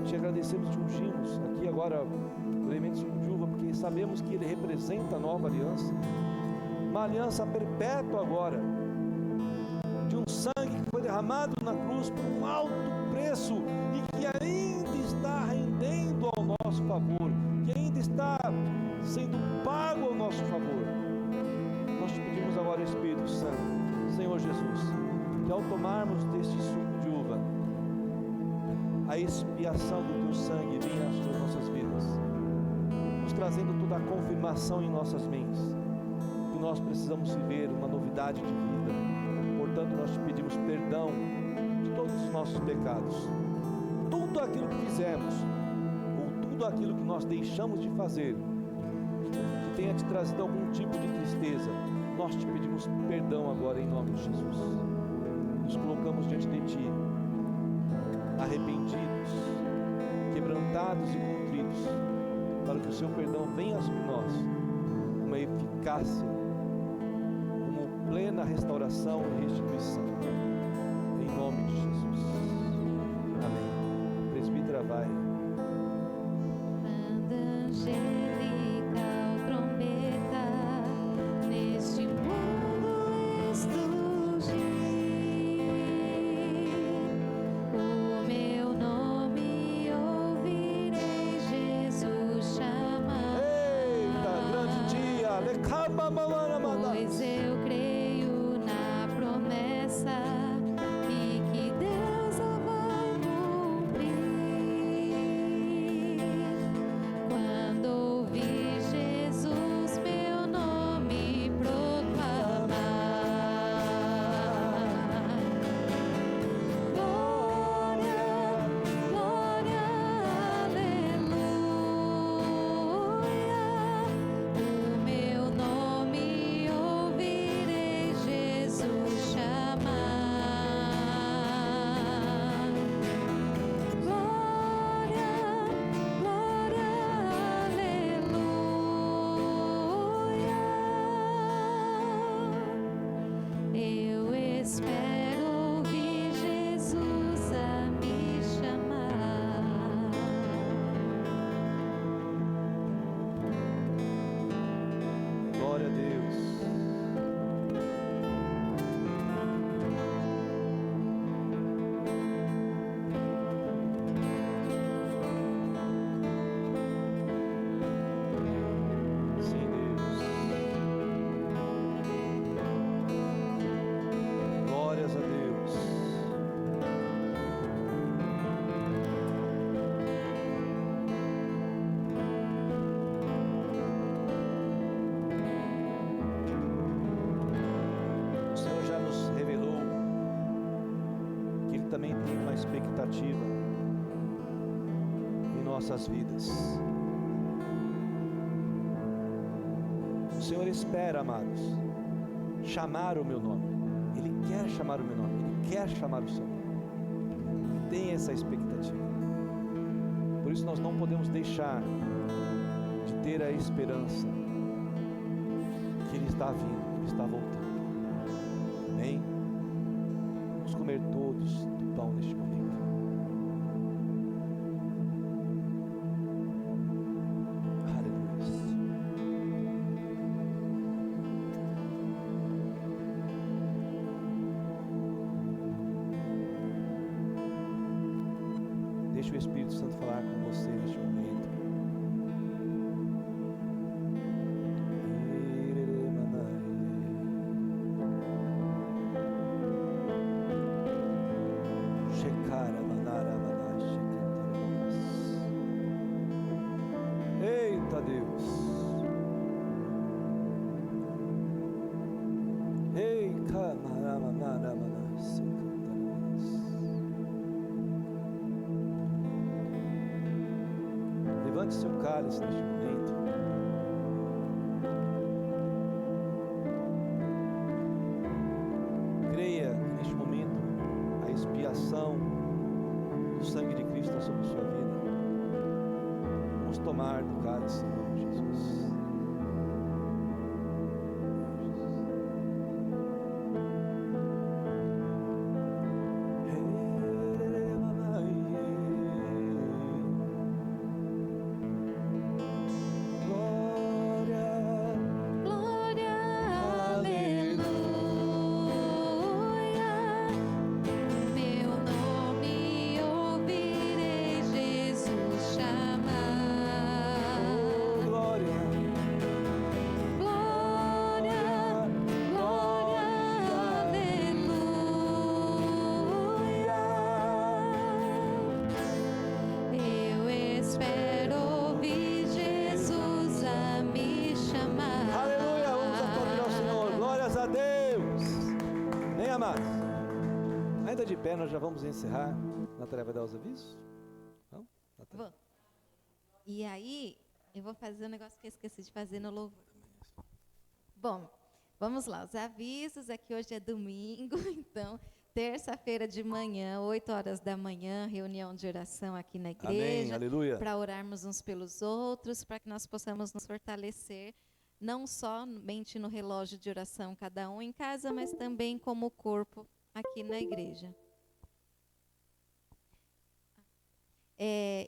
te agradecemos, te ungimos aqui agora o elemento suco de uva, porque sabemos que ele representa a nova aliança, uma aliança perpétua agora, de um sangue que foi derramado na cruz por um alto preço, e que ainda está rendendo ao nosso favor, que ainda está sendo pago ao nosso favor. Nós te pedimos agora, Espírito do sangue. Senhor Jesus, que ao tomarmos deste suco de uva, a expiação do teu sangue venha sobre nossas vidas, nos trazendo toda a confirmação em nossas mentes, que nós precisamos viver uma novidade de vida. Portanto, nós te pedimos perdão de todos os nossos pecados, tudo aquilo que fizemos, ou tudo aquilo que nós deixamos de fazer, que tenha te trazido algum tipo de tristeza, nós te pedimos perdão agora em nome de Jesus. Nos colocamos diante de ti, arrependidos, quebrantados e contritos, para que o seu perdão venha sobre nós, uma eficácia, como plena restauração e restituição, em nome de Jesus. Amém. Presbítera vai. Manda angélica o trombeta, neste mundo estrugir, o meu nome ouvirei Jesus chamar. Eita, grande dia! Lecaba, Pois eu creio na promessa e que Deus a vai cumprir. Quando ouvir Jesus meu nome proclamar, glória, glória, aleluia. O meu nome ouvirei Jesus chamar. Glória, glória, aleluia. Eu espero ouvir Jesus a me chamar. Glória a Deus. Sim, Deus. Glórias a Deus. O Senhor já nos revelou que Ele também tem uma expectativa em nossas vidas. O Senhor espera, amados, chamar o meu nome. Ele quer chamar o meu nome, Ele quer chamar o seu nome. Ele tem essa expectativa. Por isso nós não podemos deixar de ter a esperança que Ele está vindo, que Ele está voltando. Amém? Vamos comer todos do pão neste momento. Aleluia. Deixa o Espírito Santo falar com você neste momento. Eita Deus. Ei, levante seu cálice neste momento. Creia que neste momento a expiação do sangue de Cristo está sobre a sua vida. Vamos tomar do cálice em nome de Jesus. Chamar. pé, nós já vamos encerrar. Natália vai dar os avisos? Não? Natália? Vou. E aí, eu vou fazer um negócio que eu esqueci de fazer no louvor. Bom, vamos lá. Os avisos é que hoje é domingo, então, terça-feira de manhã, 8 horas da manhã, reunião de oração aqui na igreja. Amém, aleluia. Para orarmos uns pelos outros, para que nós possamos nos fortalecer, não somente no relógio de oração, cada um em casa, mas também como corpo aqui na igreja.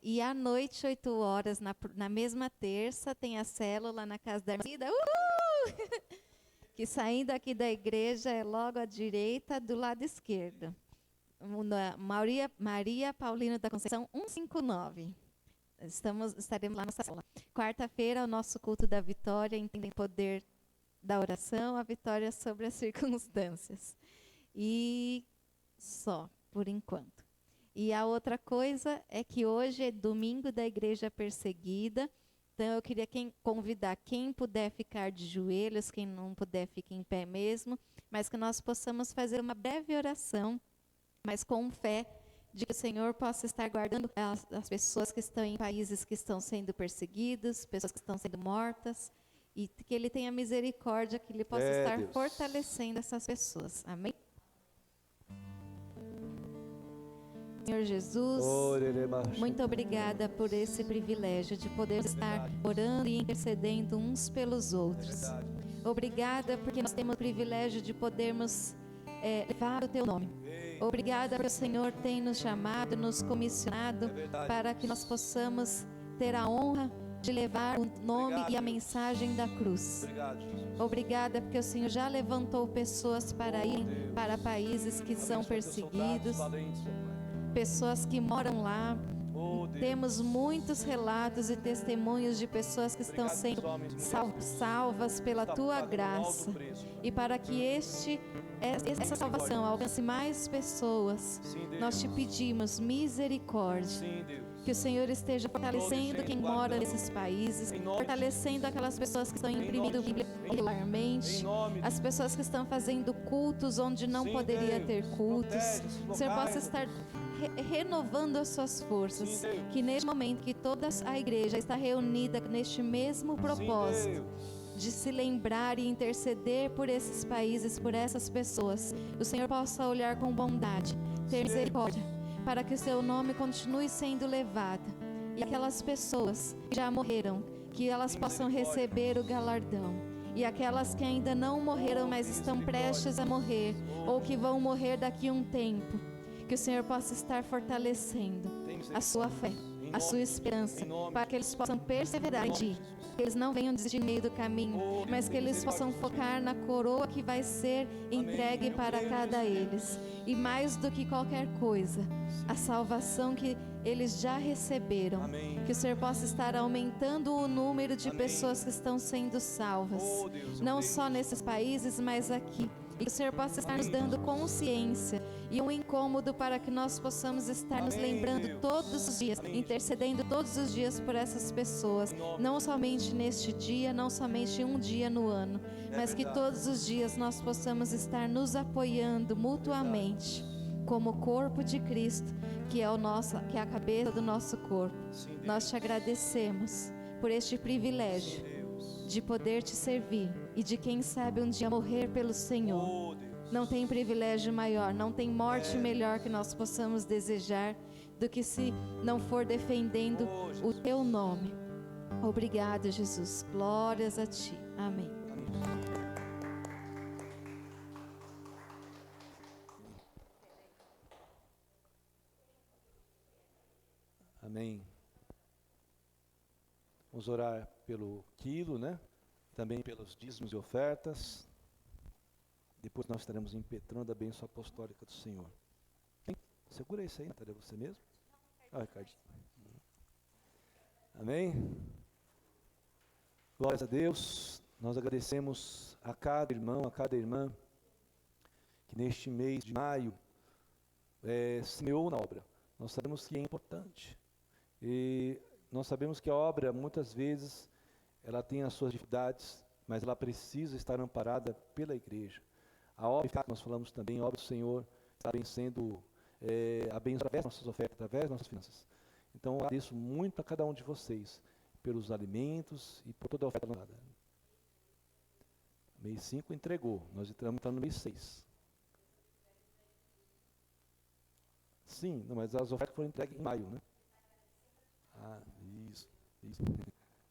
E à noite, 8 horas, na mesma terça, tem a célula na Casa da Irmã. Que saindo aqui da igreja é logo à direita, do lado esquerdo. Maria Paulina da Conceição, 159. Estaremos lá nessa sala. Quarta-feira, o nosso culto da vitória, entendem poder da oração, a vitória sobre as circunstâncias. E só, por enquanto. E a outra coisa é que hoje é domingo da igreja perseguida. Então eu queria convidar quem puder ficar de joelhos, quem não puder fique em pé mesmo, mas que nós possamos fazer uma breve oração, mas com fé, de que o Senhor possa estar guardando as pessoas que estão em países que estão sendo perseguidos, pessoas que estão sendo mortas, e que Ele tenha misericórdia, que Ele possa estar Deus. fortalecendo essas pessoas. Amém? Senhor Jesus, muito obrigada por esse privilégio de poder estar orando e intercedendo uns pelos outros. Obrigada porque nós temos o privilégio de podermos levar o Teu nome. Obrigada porque o Senhor tem nos chamado, nos comissionado para que nós possamos ter a honra de levar o nome e a mensagem da cruz. Obrigada porque o Senhor já levantou pessoas para ir para países que são perseguidos, pessoas que moram lá. Temos muitos relatos e testemunhos de pessoas que estão sendo salvas pela Tua graça. E para que essa salvação alcance mais pessoas, nós te pedimos misericórdia. Que o Senhor esteja fortalecendo quem mora nesses países, fortalecendo aquelas pessoas que estão imprimindo Bíblia regularmente, as pessoas que estão fazendo cultos onde não poderia ter cultos. O Senhor possa estar renovando as suas forças, que neste momento que toda a igreja está reunida neste mesmo propósito, de se lembrar e interceder por esses países, por essas pessoas, o Senhor possa olhar com bondade, ter misericórdia, para que o seu nome continue sendo levado, e aquelas pessoas que já morreram, que elas possam receber o galardão, e aquelas que ainda não morreram, mas estão prestes a morrer, ou que vão morrer daqui a um tempo, que o Senhor possa estar fortalecendo a sua fé, a sua esperança, para que eles possam perseverar em Ti, que eles não venham desistir no meio do caminho, mas que eles possam focar na coroa que vai ser entregue para cada eles. E mais do que qualquer coisa, a salvação que eles já receberam, que o Senhor possa estar aumentando o número de pessoas que estão sendo salvas, não só nesses países, mas aqui. E que o Senhor possa estar nos dando consciência e um incômodo para que nós possamos estar nos lembrando todos os dias, intercedendo todos os dias por essas pessoas, não somente neste dia, não somente um dia no ano, mas que todos os dias nós possamos estar nos apoiando mutuamente, como corpo de Cristo, que é a cabeça do nosso corpo. Nós te agradecemos por este privilégio de poder te servir e de quem sabe um dia morrer pelo Senhor. Não tem privilégio maior, não tem morte melhor que nós possamos desejar do que se não for defendendo o Teu nome. Obrigado, Jesus. Glórias a Ti. Amém. Amém. Vamos orar pelo quilo, né? Também pelos dízimos e ofertas. Depois nós estaremos impetrando a bênção apostólica do Senhor. Segura isso aí, Natália, você mesmo? Ricardinho. Amém? Glórias a Deus. Nós agradecemos a cada irmão, a cada irmã que neste mês de maio semeou na obra. Nós sabemos que é importante. E nós sabemos que a obra, muitas vezes, ela tem as suas dificuldades, mas ela precisa estar amparada pela igreja. A obra que nós falamos também, a obra do Senhor, está bem sendo abençoar através das nossas ofertas, através das nossas finanças. Então, eu agradeço muito a cada um de vocês pelos alimentos e por toda a oferta lançada. Mês 5 entregou, nós estamos no mês 6. Sim, não, mas as ofertas foram entregues em maio, né? Ah, isso.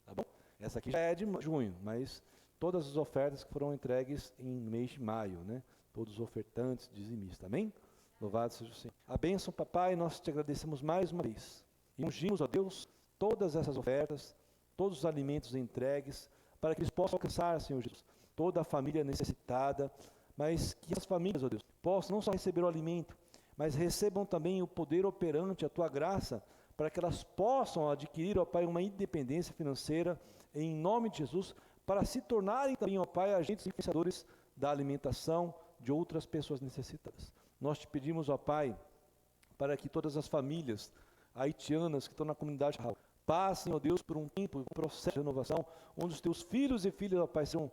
Tá bom? Essa aqui já é de junho, mas todas as ofertas que foram entregues em mês de maio, né? Todos os ofertantes, dizimistas, amém? Louvado seja o Senhor. A bênção, papai, nós te agradecemos mais uma vez. E ungimos, ó Deus, todas essas ofertas, todos os alimentos entregues, para que eles possam alcançar, Senhor Jesus, toda a família necessitada, mas que as famílias, ó Deus, possam não só receber o alimento, mas recebam também o poder operante, a tua graça, para que elas possam adquirir, ó Pai, uma independência financeira, em nome de Jesus, para se tornarem também, ó Pai, agentes influenciadores da alimentação de outras pessoas necessitadas. Nós te pedimos, ó Pai, para que todas as famílias haitianas que estão na comunidade rural passem, ó Deus, por um tempo, um processo de renovação, onde os teus filhos e filhas, ó Pai, sejam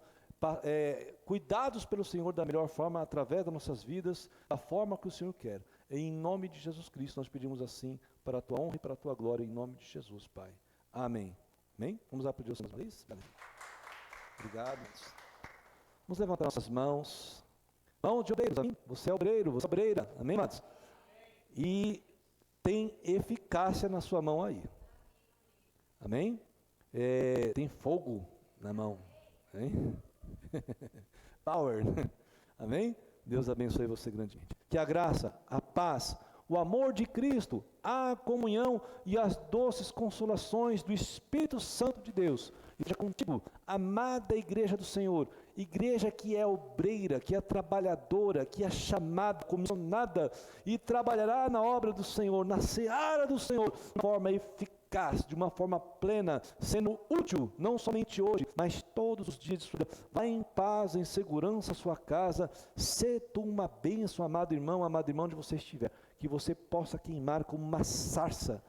cuidados pelo Senhor da melhor forma, através das nossas vidas, da forma que o Senhor quer. Em nome de Jesus Cristo, nós pedimos assim, para a tua honra e para a tua glória, em nome de Jesus, Pai. Amém. Amém? Vamos lá para Deus mais uma vez? Obrigado. Vamos levantar nossas mãos. Mãos de obreiros, amém? Você é obreiro, você é obreira, amém, amados? E tem eficácia na sua mão aí. Amém? Tem fogo na mão. Amém? Power. Amém? Deus abençoe você grandemente. Que a graça, a paz, o amor de Cristo, a comunhão e as doces consolações do Espírito Santo de Deus esteja contigo, amada igreja do Senhor, igreja que é obreira, que é trabalhadora, que é chamada, comissionada e trabalhará na obra do Senhor, na seara do Senhor, de forma eficaz, de uma forma plena, sendo útil, não somente hoje, mas todos os dias de sua vida. Vá em paz, em segurança à sua casa, sê tu uma bênção, amado irmão, amada irmã, onde você estiver, que você possa queimar como uma sarça,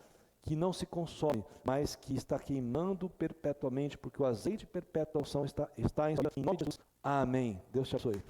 que não se consome, mas que está queimando perpetuamente, porque o azeite de perpetuação está em nome de Jesus. Amém. Deus te abençoe.